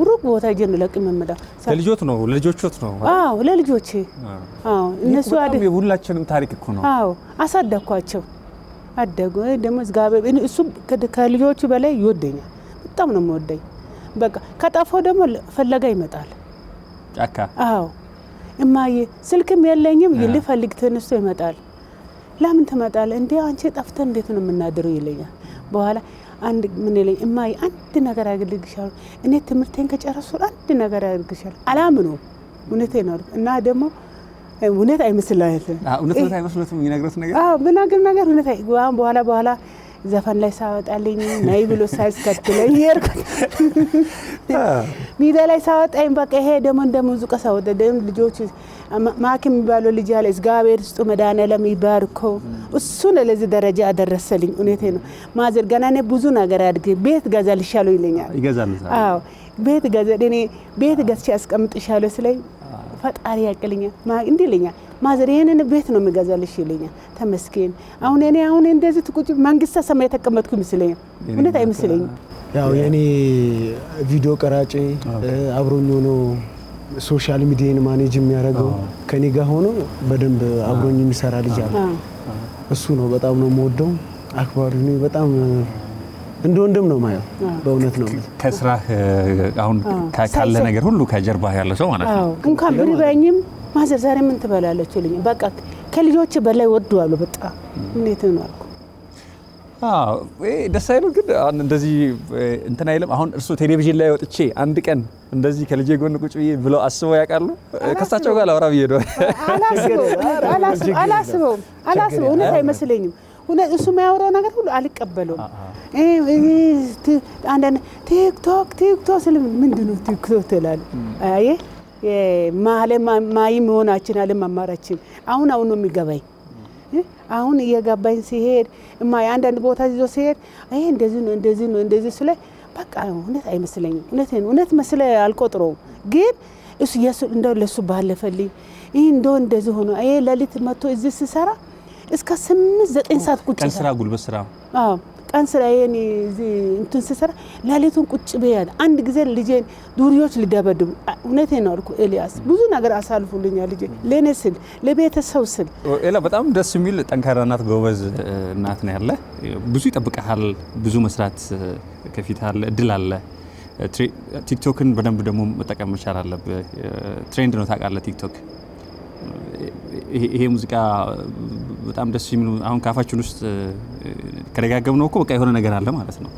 ሩቅ ቦታ ጀን ለቅመምዳ ለልጆት ነው ለልጆቹት ነው። አዎ ለልጆቼ አዎ እነሱ አይደል የሁላችንም ታሪክ እኮ ነው። አዎ አሳደኳቸው አደጉ። ደግሞ እግዚአብሔር እሱ ከልጆቹ በላይ ይወደኛል። በጣም ነው የምወደኝ። በቃ ከጠፋው ደግሞ ፈለጋ ይመጣል ጫካ። አዎ እማዬ ስልክም የለኝም ይልፈልግ ተነስቶ ይመጣል። ለምን ትመጣለህ እንዴ አንቺ ጠፍተን እንዴት ነው የምናድረው ይለኛል። በኋላ አንድ ምን ይለኝ እማዬ አንድ ነገር አድርግልሻለሁ እኔ ትምህርቴን ከጨረስኩ አንድ ነገር አድርግልሻለሁ አላምነው እውነቴን ነው እና ደግሞ እውነት አይመስልህም እውነት አይመስልህም ይነግሩት ነገር ብናገር ነገር እውነት በኋላ ዘፈን ላይ ሳወጣልኝ ናይ ብሎ ሳይስከትለኝ ይርኩ ሚዲያ ላይ ሳወጣኝ በቃ ይሄ ደግሞ እንደ ሙዚቃ ሳወጣ ደም ልጆች ማኪም የሚባለው ልጅ ያለ እግዚአብሔር ውስጥ መድኃኒዓለም ይባርከው እሱ ነው ለዚህ ደረጃ አደረሰልኝ። እውነቴ ነው ማዘር ገና እኔ ብዙ ነገር አድርጌ ቤት ገዛልሻለሁ ይለኛል። ይገዛል። አዎ ቤት ገዛል እኔ ቤት ገዝቼ አስቀምጥሻለሁ ስለኝ ፈጣሪ ያቅልኛል እንዴ ይለኛል። ማዘር ይሄንን ቤት ነው የሚገዛልሽ ይለኛል። ተመስገን አሁን እኔ እንደዚህ ትቁጭ መንግስተ ሰማይ ተቀመጥኩ ይመስለኛል። እውነት አይመስለኝም። ያው የኔ ቪዲዮ ቀራጬ አብሮኝ ሆኖ ሶሻል ሚዲያን ማኔጅ የሚያደርገው ከኔ ጋር ሆኖ በደንብ አብሮኝ የሚሰራ ልጅ አለ። እሱ ነው በጣም ነው የምወደው። አክባሪ ነው በጣም እንደ ወንድም ነው ማየው። በእውነት ነው ከስራህ አሁን ካለ ነገር ሁሉ ከጀርባ ያለ ሰው ማለት ነው። እንኳን ብሪባኝም ማዘር ዛሬ ምን ትበላለች ይለኛል። በቃ ከልጆች በላይ ወደዋለሁ በጣም እንዴት ነው አልኩ። ደስ አይልም ግን እንደዚህ እንትን አይልም። አሁን እርሱ ቴሌቪዥን ላይ ወጥቼ አንድ ቀን እንደዚህ ከልጄ ጎን ቁጭ ብዬ ብለው አስበው ያውቃሉ? ከሳቸው ጋር ላወራ ብዬ ነው። አላስበውም እውነት አይመስለኝም። እውነት እሱ የሚያወራው ነገር ሁሉ አልቀበለውም። አንዳንድ ቲክቶክ ስለ ምንድን ነው ቲክቶክ ትላለህ? አይ ማይ መሆናችን አለመማራችን አሁን ነው የሚገባኝ። አሁን እየገባኝ ሲሄድ እማዬ አንዳንድ ቦታ ይዞ ሲሄድ አይ እንደዚህ ስለ በቃ እውነት አይመስለኝም። እውነት መስለ አልቆጥረውም። ግን እሱ እንደው ለሱ ባለፈልኝ እንደዚህ ሆኖ አይ ለሊት መጥቶ እዚህ ሲሰራ እስከ 8-9 ሰዓት ቁጭ ቀን ስራ ጉልበት ስራ ቀን ስራ የኔ እንትን ሲሰራ ለሊቱን ቁጭ በያለ አንድ ጊዜ ልጄን ዱርዮች ሊደበድቡ እውነቴን ነው አልኩ። ኤልያስ ብዙ ነገር አሳልፉልኛል ልጄ ለኔ ስል ለቤተሰብ ስል። ኤላ በጣም ደስ የሚል ጠንካራ እናት ጎበዝ እናት ነው ያለ። ብዙ ይጠብቀሃል። ብዙ መስራት ከፊት አለ፣ እድል አለ። ቲክቶክን በደንብ ደግሞ መጠቀም መቻል አለብህ። ትሬንድ ነው ታውቃለህ ቲክቶክ። ይሄ ሙዚቃ በጣም ደስ የሚሉ አሁን ካፋችን ውስጥ ከደጋገምነው እኮ በቃ የሆነ ነገር አለ ማለት ነው።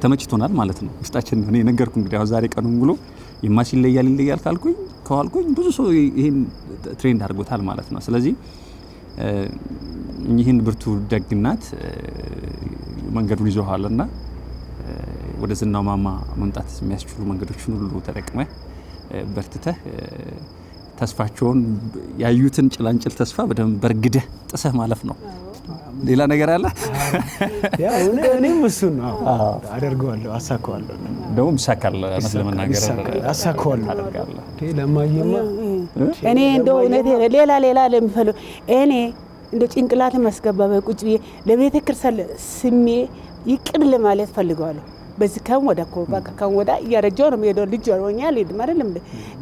ተመችቶናል ማለት ነው ውስጣችን። እኔ ነገርኩ እንግዲህ አሁን ዛሬ ቀኑን ሙሉ የማሲል ይለያል ካልኩኝ ብዙ ሰው ይሄን ትሬንድ አድርጎታል ማለት ነው። ስለዚህ ይህን ብርቱ ደግናት መንገዱን ይዘዋልና ወደ ዝናው ማማ መምጣት የሚያስችሉ መንገዶችን ሁሉ ተጠቅመህ በርትተህ ተስፋቸውን ያዩትን ጭላንጭል ተስፋ በደንብ በርግደህ ጥሰህ ማለፍ ነው። ሌላ ነገር አለ? ያው እኔም እሱን ነው አደርገዋለሁ፣ አሳካዋለሁ። ደግሞ ይሳካል። ለመናገር አሳካዋለሁ አደርጋለሁ። ለማየማ እኔ እንደው ሌላ ለሚፈልግ እኔ እንደ ጭንቅላት ማስገባ ቁጭ ብዬ ለቤተ ክርስቲያን ስሜ ይቅር ለማለት ፈልገዋለሁ። በዚህ ከወዳ በቃ ከወዳ እያረጀው ነው የሄደው ልጅ ሆኛል ይድ አይደለም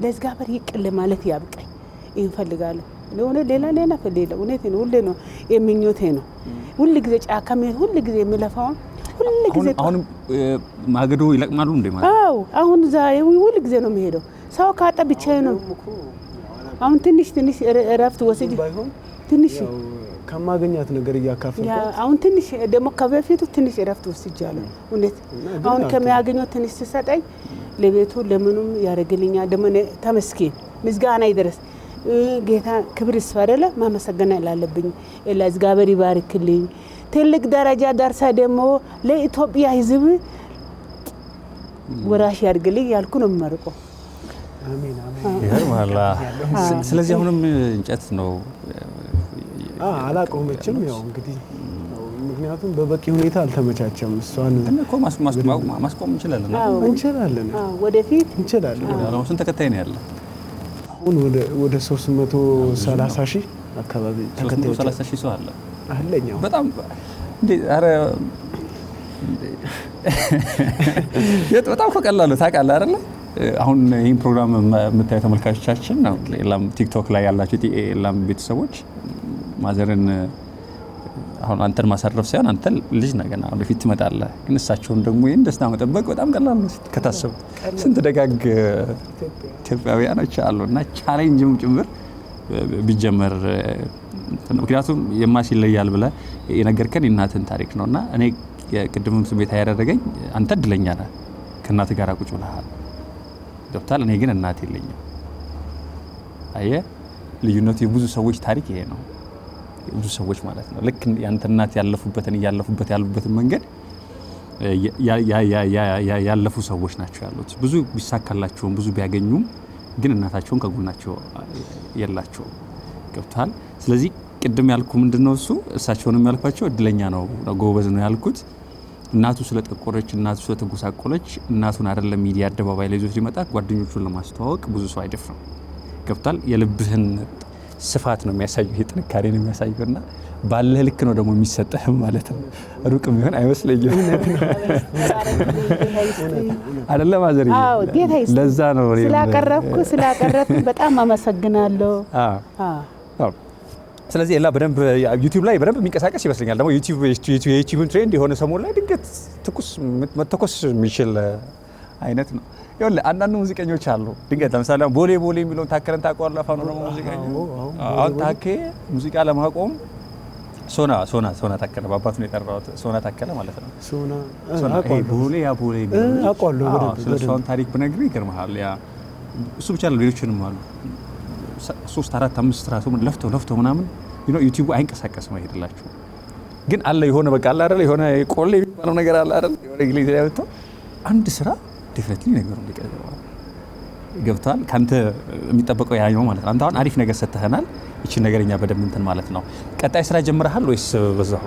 ለእግዚአብሔር ይቅር ለማለት ያብቃኝ ይፈልጋለሁ። ሌላ ፈሌላ እውነቴ ነው። ሁሌ ነው የሚኞቴ ነው። ሁሉ ጊዜ ጫካም ሁሉ ጊዜ የሚለፋው ሁሉ ጊዜ አሁን ማገዶ ይለቅማሉ እንዴ ማለት? አዎ አሁን ዛሬ ሁሉ ጊዜ ነው የሚሄደው። ሰው ካጣ ብቻዬ ነው። አሁን ትንሽ እረፍት ወስጄ ትንሽ ከማገኛት ነገር እያካፈልኩ አሁን ትንሽ ደግሞ ከበፊቱ ትንሽ እረፍት ወስጃለሁ። እውነት አሁን ከሚያገኘው ትንሽ ሲሰጠኝ ለቤቱ ለምኑም ያደርግልኛል። ደግሞ ተመስገን ምስጋና ይድረስ ጌታ ክብር ይስፋ አይደለ ማመሰገን አላለብኝ። ለእግዚአብሔር ይባርክልኝ። ትልቅ ደረጃ ደርሳ ደግሞ ለኢትዮጵያ ሕዝብ ወራሽ ያድርግልኝ ያልኩ ነው የምመርቀው። አሜን አሜን። ይገርማል። ስለዚህ አሁንም እንጨት ነው አላቆመችም። ያው እንግዲህ ምክንያቱም በበቂ ሁኔታ አልተመቻቸም። እሷን እኮ ማስቆም እንችላለን። እንችላለን፣ ወደፊት እንችላለን። አሁን ስንት ተከታይ ነው ያለ? አሁን ወደ 330 ሺህ አካባቢ ተከታዮች 330 ሺህ ሰው አለ አለኝ። በጣም እንዴ! ኧረ በጣም ቀላል ታውቃለህ አይደለ? አሁን ይህን ፕሮግራም የምታዩ ተመልካቾቻችን ነው ሌላም ቲክቶክ ላይ ያላችሁ ሌላም ቤተሰቦች ማዘርን አሁን አንተን ማሳረፍ ሳይሆን አንተ ልጅ ነህ ገና ወደፊት ትመጣለህ። ግን እሳቸውን ደግሞ ይህን ደስታ መጠበቅ በጣም ቀላል ነው ከታሰቡ። ስንት ደጋግ ኢትዮጵያውያኖች አሉ እና ቻሌንጅም ጭምር ቢጀመር ምክንያቱም የማስ ይለያል ብለህ የነገርከን የእናትህን ታሪክ ነው እና እኔ የቅድምም ስሜት ያደረገኝ አንተ እድለኛ ነህ ከእናትህ ጋር ቁጭ ብለሃል ገብቶሃል። እኔ ግን እናት የለኝም። አየህ ልዩነቱ የብዙ ሰዎች ታሪክ ይሄ ነው። ብዙ ሰዎች ማለት ነው ልክ ያንተ እናት ያሉበትን መንገድ ያለፉ ሰዎች ናቸው ያሉት። ብዙ ቢሳካላቸውም ብዙ ቢያገኙም ግን እናታቸውን ከጎናቸው የላቸውም። ገብቶሃል። ስለዚህ ቅድም ያልኩ ምንድነው እሱ እሳቸውንም ያልኳቸው እድለኛ ነው ጎበዝ ነው ያልኩት። እናቱ ስለጠቆረች እናቱ ስለተጎሳቆለች እናቱን አይደለም ሚዲያ አደባባይ ላይ ይዞት ሊመጣ ጓደኞቹን ለማስተዋወቅ ብዙ ሰው አይደፍርም። ገብቶሃል። የልብህን ስፋት ነው የሚያሳየው፣ የጥንካሬ ነው የሚያሳየውና ባለህ ልክ ነው ደግሞ የሚሰጠህ ማለት ነው። ሩቅ ቢሆን አይመስለኝም አይደለ ማዘር? አዎ ጌታ ይስጥ። ለዛ ነው ስላቀረብኩ በጣም አመሰግናለሁ። ስለዚህ ኤላ በደንብ ዩቲዩብ ላይ በደንብ የሚንቀሳቀስ ይመስለኛል። ደግሞ የዩቲዩብ ትሬንድ የሆነ ሰሞን ላይ ድንገት መተኮስ የሚችል አይነት ነው። ይኸውልህ አንዳንድ ሙዚቀኞች አሉ ድንገት ለምሳሌ ቦሌ የሚለውን ታከለን ታውቀዋለህ? አፋን ኦሮሞ ሙዚቀኛ አሁን ታኬ ሙዚቃ ለማቆም ሶና ታከለ በአባቱ ነው የጠራሁት። ሶና ታከለ ማለት ነው። ሶና ቦሌ አውቀዋለሁ በደንብ። ስለሷን ታሪክ ብነግርህ ይገርምሃል። ያ እሱ ብቻ ነው፣ ሌሎችንም አሉ 3 4 5 ራሱ ለፍተው ምናምን ዩቲዩብ አይንቀሳቀስም አይሄድላችሁ። ግን አለ የሆነ በቃ አለ አይደል የሆነ ቆሌ የሚባለው ነገር አለ አይደል የሆነ እንግሊዝ ላይ ወጥቶ አንድ ስራ ዲፍረንትሊ ነገሩ ሊቀርበው ገብቷል። ካንተ የሚጠበቀው ያ ነው ማለት ነው። አንተ አሁን አሪፍ ነገር ሰጥተህናል። እቺ ነገርኛ በደንብ እንትን ማለት ነው። ቀጣይ ስራ ጀምረሃል ወይስ በዛው?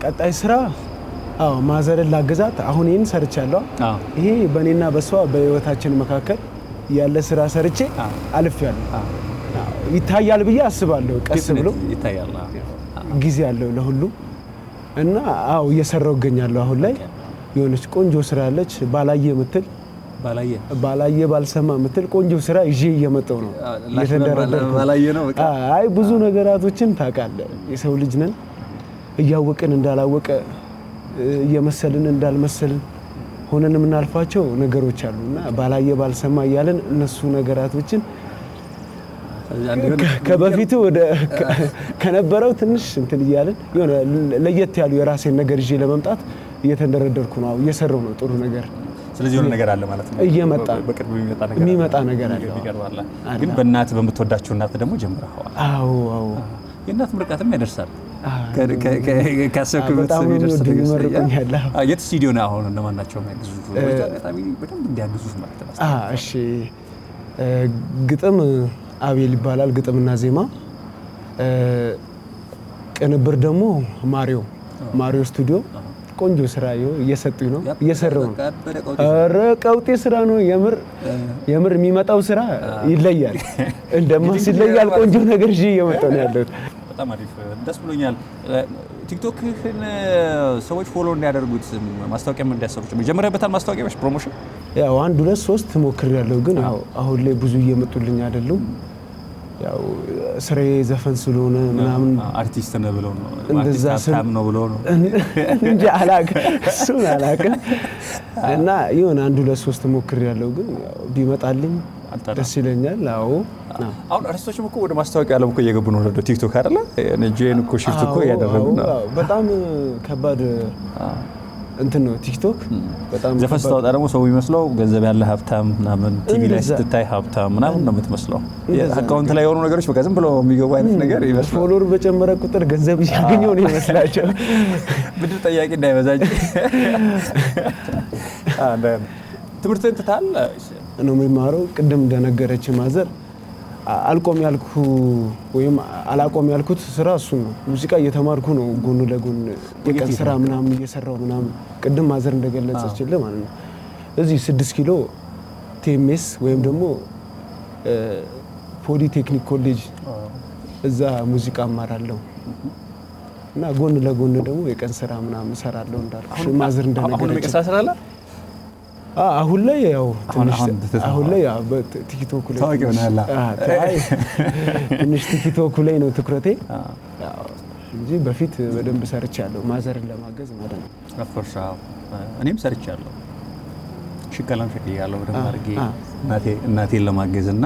ቀጣይ ስራ ማዘርን ላግዛት አሁን ይሄን ሰርቻለሁ። ይሄ በእኔና በሷ በህይወታችን መካከል ያለ ስራ ሰርቼ አልፌያለሁ። ይታያል ብዬ አስባለሁ። ቀስ ብሎ ይታያል። ጊዜ ያለው ለሁሉ እና እየሰራው እገኛለሁ። አሁን ላይ የሆነች ቆንጆ ስራ አለች ባላየ ባልሰማ ምትል ቆንጆ ስራ ይዤ እየመጣው ነው። እየተደረደርኩ ባላየ ነው በቃ ብዙ ነገራቶችን ታውቃለህ። የሰው ልጅ ነን። እያወቅን እንዳላወቀ እየመሰልን እንዳልመሰልን ሆነን የምናልፋቸው ነገሮች አሉና ባላየ ባልሰማ እያለን እነሱ ነገራቶችን ከበፊቱ ወደ ከነበረው ትንሽ እንትን እያለን የሆነ ለየት ያሉ የራሴን ነገር ይዤ ለመምጣት እየተንደረደርኩ ነው። እየሰራው ነው ጥሩ ነገር። ስለዚህ የሆነ ነገር አለ ማለት ነው። እየመጣ በቅርቡ የሚመጣ ነገር አለ። ግን በእናት በምትወዳቸው እናት ደግሞ ጀምረዋል። አዎ የእናት ምርቃትም ያደርሳል። ካሰብክበት በጣም ይመርቁኛል። የት ስቱዲዮ ነው አሁን? እነማን ናቸው የሚያግዙ? በጣም በደንብ እንዲያግዙ ማለት ነው። እሺ ግጥም አቤል ይባላል፣ ግጥምና ዜማ። ቅንብር ደግሞ ማሪዮ ስቱዲዮ። ቆንጆ ስራ እየሰጡኝ ነው፣ እየሰራው ነው። ኧረ ቀውጤ ስራ ነው የምር የሚመጣው ስራ ይለያል። እንደማስ ይለያል። ቆንጆ ነገር ይዤ እየመጣሁ ነው ያለሁት። በጣም አሪፍ ደስ ብሎኛል። ቲክቶክን ሰዎች ፎሎ እንዲያደርጉት ማስታወቂያም እንዲያሰሩት ጀምረህበታል? ማስታወቂያዎች ፕሮሞሽን ያው 1 2 3 ሞክሬያለሁ፣ ግን ያው አሁን ላይ ብዙ እየመጡልኝ አይደሉም። ያው ስሬ ዘፈን ስለሆነ ምናምን አርቲስት ነው ብለው ነው እንደዛ አርቲስት ነው ብለው ነው እንጂ አላውቅም እና የሆነ 1 2 3 ሞክሬያለሁ፣ ግን ቢመጣልኝ ደስ ይለኛል። አዎ አሁን አርቲስቶችም እኮ ወደ ማስታወቂያ ዓለም እኮ እየገቡ ነው ወደ ቲክቶክ አይደለ? ጄን እኮ ሽፍት እኮ እያደረጉ ነው። በጣም ከባድ እንትን ነው ቲክቶክ። በጣም ዘፈን ስታወጣ ደግሞ ሰው የሚመስለው ገንዘብ ያለ ሀብታም ምናምን፣ ቲቪ ላይ ስትታይ ሀብታም ምናምን ነው የምትመስለው። አካውንት ላይ የሆኑ ነገሮች በቃ ዝም ብለው የሚገቡ አይነት ነገር ይመስላል። ፎሎወር በጨመረ ቁጥር ገንዘብ እያገኘው ነው ይመስላቸው። ብድር ጠያቂ እንዳይበዛ እንጂ። ትምህርትን ትታል ነው የሚማረው። ቅድም እንደነገረች ማዘር አልቆም ያልኩ ወይም አላቆም ያልኩት ስራ እሱ ነው። ሙዚቃ እየተማርኩ ነው ጎን ለጎን የቀን ስራ ምናምን እየሰራው ምናምን። ቅድም ማዘር እንደገለጸችልህ ማለት ነው እዚህ 6 ኪሎ ቲኤምኤስ ወይም ደግሞ ፖሊቴክኒክ ኮሌጅ እዛ ሙዚቃ እማራለሁ እና ጎን ለጎን ደግሞ የቀን ስራ ምናምን እሰራለሁ እንዳልኩሽ ማዘር እንደነገረች። አሁን ላይ ያው አሁን ላይ በቲክቶክ ላይ ታዋቂ ሆነሃል። ትንሽ ቲክቶክ ላይ ነው ትኩረቴ እንጂ በፊት በደንብ ሰርቻለሁ ማዘርን ለማገዝ ማለት ነው። አፍኮርስ እኔም ሰርቻለሁ። ሽቀላም ሸቅያለሁ በደንብ አድርጌ እናቴን ለማገዝና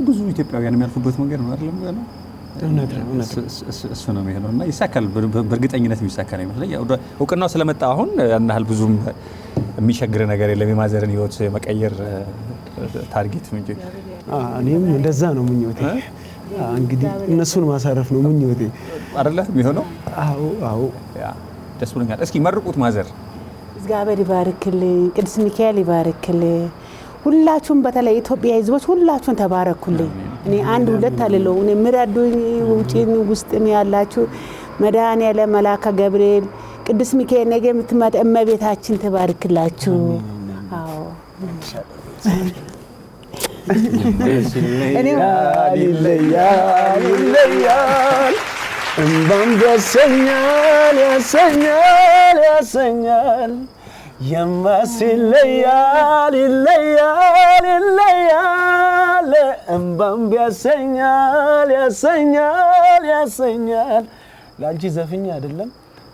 ብዙ ኢትዮጵያውያን የሚያልፉበት መንገድ ነው አይደለም ያለው። እሱ ነው የሚሆነው እና ይሳካል። በእርግጠኝነት የሚሳካ ነው ይመስለኝ። እውቅናው ስለመጣ አሁን ያን ያህል ብዙም የሚቸግር ነገር የለም። የማዘርን ህይወት መቀየር ታርጌት ነው እንጂ እኔም እንደዛ ነው ምኞቴ። እንግዲህ እነሱን ማሳረፍ ነው ምኞቴ አይደለ የሚሆነው? አዎ ደስ ብሎኛል። እስኪ መርቁት ማዘር። እግዚአብሔር ይባርክልኝ፣ ቅዱስ ሚካኤል ይባርክልኝ። ሁላችሁም በተለይ ኢትዮጵያ ህዝቦች ሁላችሁም ተባረኩልኝ። እኔ አንድ ሁለት አልለው እኔ ምራዱኝ ውጪን ውስጥም ያላችሁ መድኃኔዓለም መልአከ ገብርኤል ቅዱስ ሚካኤል ነገ የምትመጣ እመቤታችን ተባርክላችሁ። አዎ እኔ ይለያል እምባም ያሰኛል የማስለያል ይለያል እምባም ያሰኛል። ላንቺ ዘፍኛ አይደለም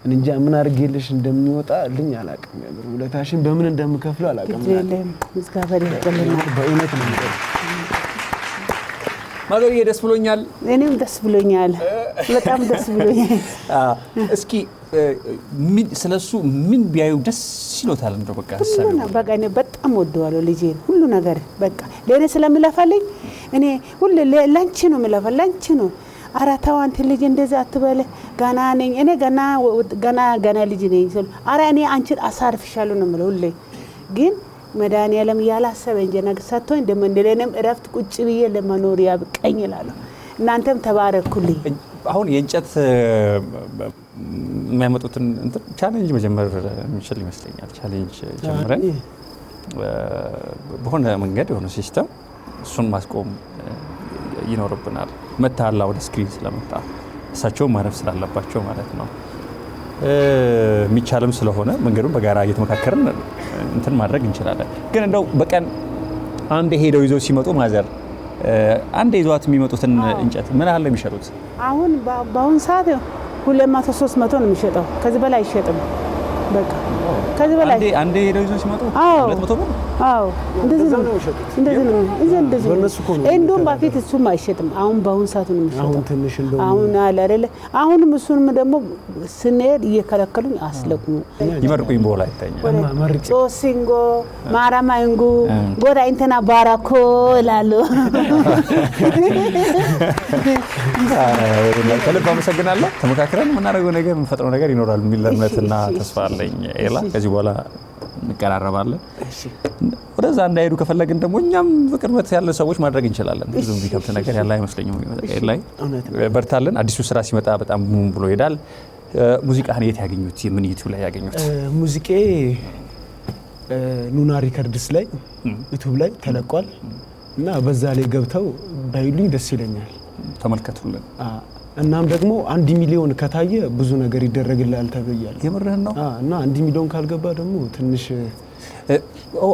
እንጃ ምን አርጌልሽ እንደሚወጣልኝ አላቅም። ውለታሽን በምን እንደምከፍለው አላቅም። በእውነት ነው። ማዘርዬ ደስ ብሎኛል። እኔም ደስ ብሎኛል፣ በጣም ደስ ብሎኛል። እስኪ ምን ስለሱ ምን ቢያዩ ደስ ይሎታል? እንደው በቃ በቃ እኔ በጣም ወደዋለሁ ልጄን፣ ሁሉ ነገር በቃ ለእኔ ስለሚለፋልኝ እኔ ሁሉ ላንቺ ነው የሚለፋ ላንቺ ነው። ኧረ ተው አንተ ልጅ እንደዛ አትበለ፣ ገና ነኝ እኔ ገና ልጅ ነኝ ስል ኧረ እኔ አንቺን አሳርፍሻለሁ ነው የምለው ሁሌ። ግን መድኃኔዓለም ያላሰበ እንጂ ነገር ሰጥቶኝ ደግሞ እንደኔም እረፍት ቁጭ ብዬ ለመኖር ያብቀኝ እላለሁ። እናንተም ተባረኩልኝ። አሁን የእንጨት የሚያመጡትን ቻሌንጅ መጀመር የሚችል ይመስለኛል። ቻሌንጅ ጀምረን በሆነ መንገድ የሆነ ሲስተም እሱን ማስቆም ይኖርብናል። መታላ ወደ ስክሪን ስለመጣ እሳቸውም ማረፍ ስላለባቸው ማለት ነው። የሚቻልም ስለሆነ መንገዱን በጋራ እየተመካከርን እንትን ማድረግ እንችላለን። ግን እንደው በቀን አንድ ሄደው ይዘው ሲመጡ ማዘር አንድ ይዟት የሚመጡትን እንጨት ምን ያህል ነው የሚሸጡት? አሁን በአሁን ሰዓት 200-300 ነው የሚሸጠው። ከዚህ በላይ አይሸጥም። በቃ ከዚህ በላይ አንዴ ሄደው ይዘው ሲመጡ 200 ብር። አዎ እንደዚህ ነው። እንደውም በፊት እሱም አይሸጥም። አሁን በአሁን ሰዓት ነው የሚሸጠው። አሁን ትንሽ እንደው አሁን አለ አይደለ? አሁንም እሱንም ደግሞ ስንሄድ እየከለከሉኝ አስለቁኝ። ይመርቁኝ በኋላ ይታኛል። ሶሲንጎ ማራማንጉ ጎዳ እንተና ባራኮ ይላሉ። ከልብ አመሰግናለሁ። ተመካክረን የምናደርገው ነገር የምንፈጥረው ነገር ይኖራል የሚል እምነትና ተስፋ አለኝ። ኤላ ከዚህ በኋላ እንቀራረባለን። ወደዛ እንዳይሄዱ ከፈለግን ደግሞ እኛም በቅርበት ያለ ሰዎች ማድረግ እንችላለን። ብዙም ቢከብት ነገር ያለ አይመስለኝም። ኤላ በርታለን። አዲሱ ስራ ሲመጣ በጣም ሙሉ ብሎ ይሄዳል። ሙዚቃህን የት ያገኙት? ምን ዩቲዩብ ላይ ያገኙት? ሙዚቄ ኑና ሪከርድስ ላይ ዩቲዩብ ላይ ተለቋል እና በዛ ላይ ገብተው ባይሉኝ ደስ ይለኛል። ተመልከቱልን። እናም ደግሞ 1 ሚሊዮን ከታየ ብዙ ነገር ይደረግልሃል ተብያለሁ። የምርህን ነው? እና 1 ሚሊዮን ካልገባ ደግሞ ትንሽ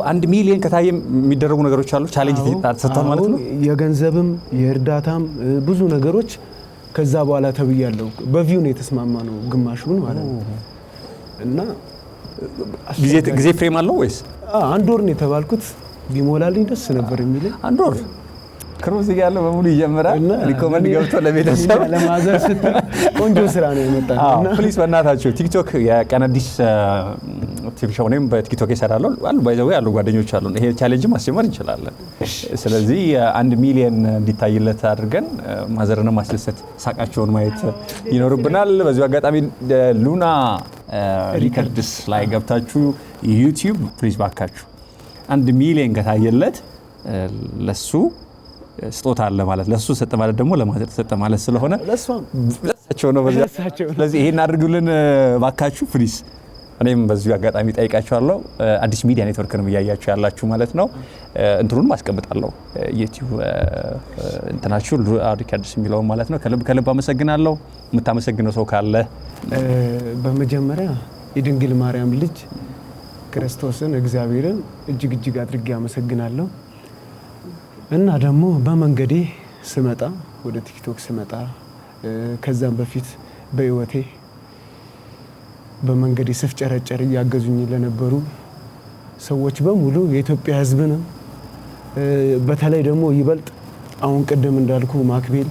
1 ሚሊዮን ከታየ የሚደረጉ ነገሮች አሉ። ቻሌንጅ ተሰጥቷል ማለት ነው። የገንዘብም የእርዳታም ብዙ ነገሮች ከዛ በኋላ ተብያለሁ። በቪው ነው የተስማማ ነው ግማሹን ማለት ነው። እና ጊዜ ፍሬም አለው ወይስ 1 ወር ነው የተባልኩት? ቢሞላልኝ ደስ ነበር የሚለኝ። አንድ ወር ክሩዝ ያለው በሙሉ ይጀምራል። ሪኮመንድ ገብቶ ለቤተሰብ ለማዘር ስትል ቆንጆ ስራ ነው የመጣና ፕሊዝ በእናታችሁ ቲክቶክ የቀን አዲስ ቲቪ ሾው ነኝ በቲክቶክ ይሰራለሁ አሉ ባይዘው ያሉ ጓደኞች አሉ። ይሄ ቻሌንጅ ማስጀመር እንችላለን። ስለዚህ 1 ሚሊዮን እንዲታይለት አድርገን ማዘርና ማስደሰት ሳቃቸውን ማየት ይኖርብናል። በዚህ አጋጣሚ ሉና ሪከርድስ ላይ ገብታችሁ ዩቲዩብ ፕሊዝ ባካችሁ 1 ሚሊዮን ከታየለት ለሱ ስጦታ አለ ማለት ለሱ ሰጠ ማለት ደግሞ ለማዘር ሰጠ ማለት ስለሆነ ለሳቸው ነው። ስለዚህ ይሄን አድርጉልን ባካችሁ ፕሊዝ። እኔም በዚህ አጋጣሚ ጠይቃችኋለሁ። አዲስ ሚዲያ ኔትወርክ ነው እያያችሁ ያላችሁ ማለት ነው። እንትኑን ማስቀምጣለሁ ዩቲዩብ እንትናችሁ ሪከርድስ የሚለው ማለት ነው። ከልብ አመሰግናለሁ። የምታመሰግነው ሰው ካለ? በመጀመሪያ የድንግል ማርያም ልጅ ክርስቶስን እግዚአብሔርን እጅግ አድርጌ አመሰግናለሁ። እና ደግሞ በመንገዴ ስመጣ ወደ ቲክቶክ ስመጣ ከዛም በፊት በህይወቴ በመንገዴ ስፍጨረጨር እያገዙኝ ለነበሩ ሰዎች በሙሉ የኢትዮጵያ ሕዝብንም በተለይ ደግሞ ይበልጥ አሁን ቅድም እንዳልኩ ማክቤል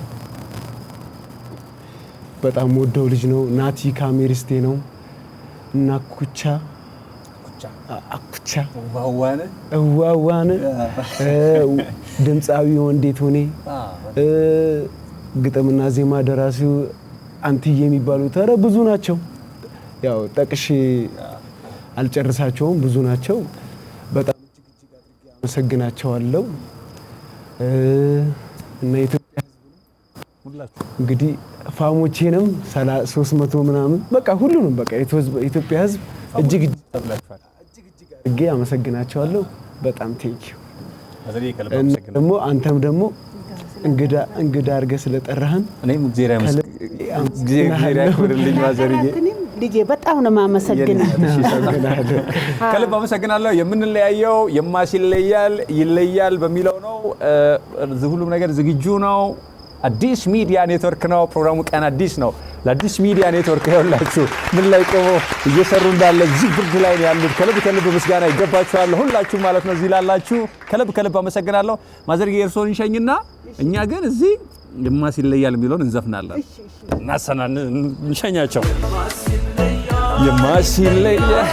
በጣም ወደው ልጅ ነው። ናቲ ካሜሪስቴ ነው እና አኩቻ እዋዋነ ድምፃዊ ወንዴት ሆኔ ግጥምና ዜማ ደራሲው አንትዬ የሚባሉት ኧረ ብዙ ናቸው። ያው ጠቅሼ አልጨርሳቸውም፣ ብዙ ናቸው። በጣም እጅግ አድርጌ አመሰግናቸዋለሁ። እና የኢትዮጵያ ሁላችሁ እንግዲህ ፋሞቼንም 300 ምናምን በቃ ሁሉንም በቃ የኢትዮጵያ ህዝብ እጅግ አድርጌ አመሰግናቸዋለሁ። በጣም ቴንኪው። ደግሞ አንተም ደግሞ እንግዳ አድርገህ ስለጠራህን እኔም እግዚአብሔር ያክብርልኝ ማዘርዬ። ልጄ በጣም ነው የማመሰግነው። ከልብ አመሰግናለሁ። የምንለያየው የማሲለያል ይለያል በሚለው ነው። ሁሉም ነገር ዝግጁ ነው። አዲስ ሚዲያ ኔትወርክ ነው። ፕሮግራሙ ቀን አዲስ ነው። ለአዲስ ሚዲያ ኔትወርክ ይኸውላችሁ ምን ላይ ቆሞ እየሰሩ እንዳለ እዚህ ብርድ ላይ ያሉት ከልብ ምስጋና ይገባችኋል ሁላችሁ ማለት ነው። እዚህ ላላችሁ ከልብ አመሰግናለሁ። ማዘርዬ እርሶን እንሸኝና እኛ ግን እዚህ የማሲለያል የሚለውን እንዘፍናለን። እናሰናን እንሸኛቸው። የማሲለያል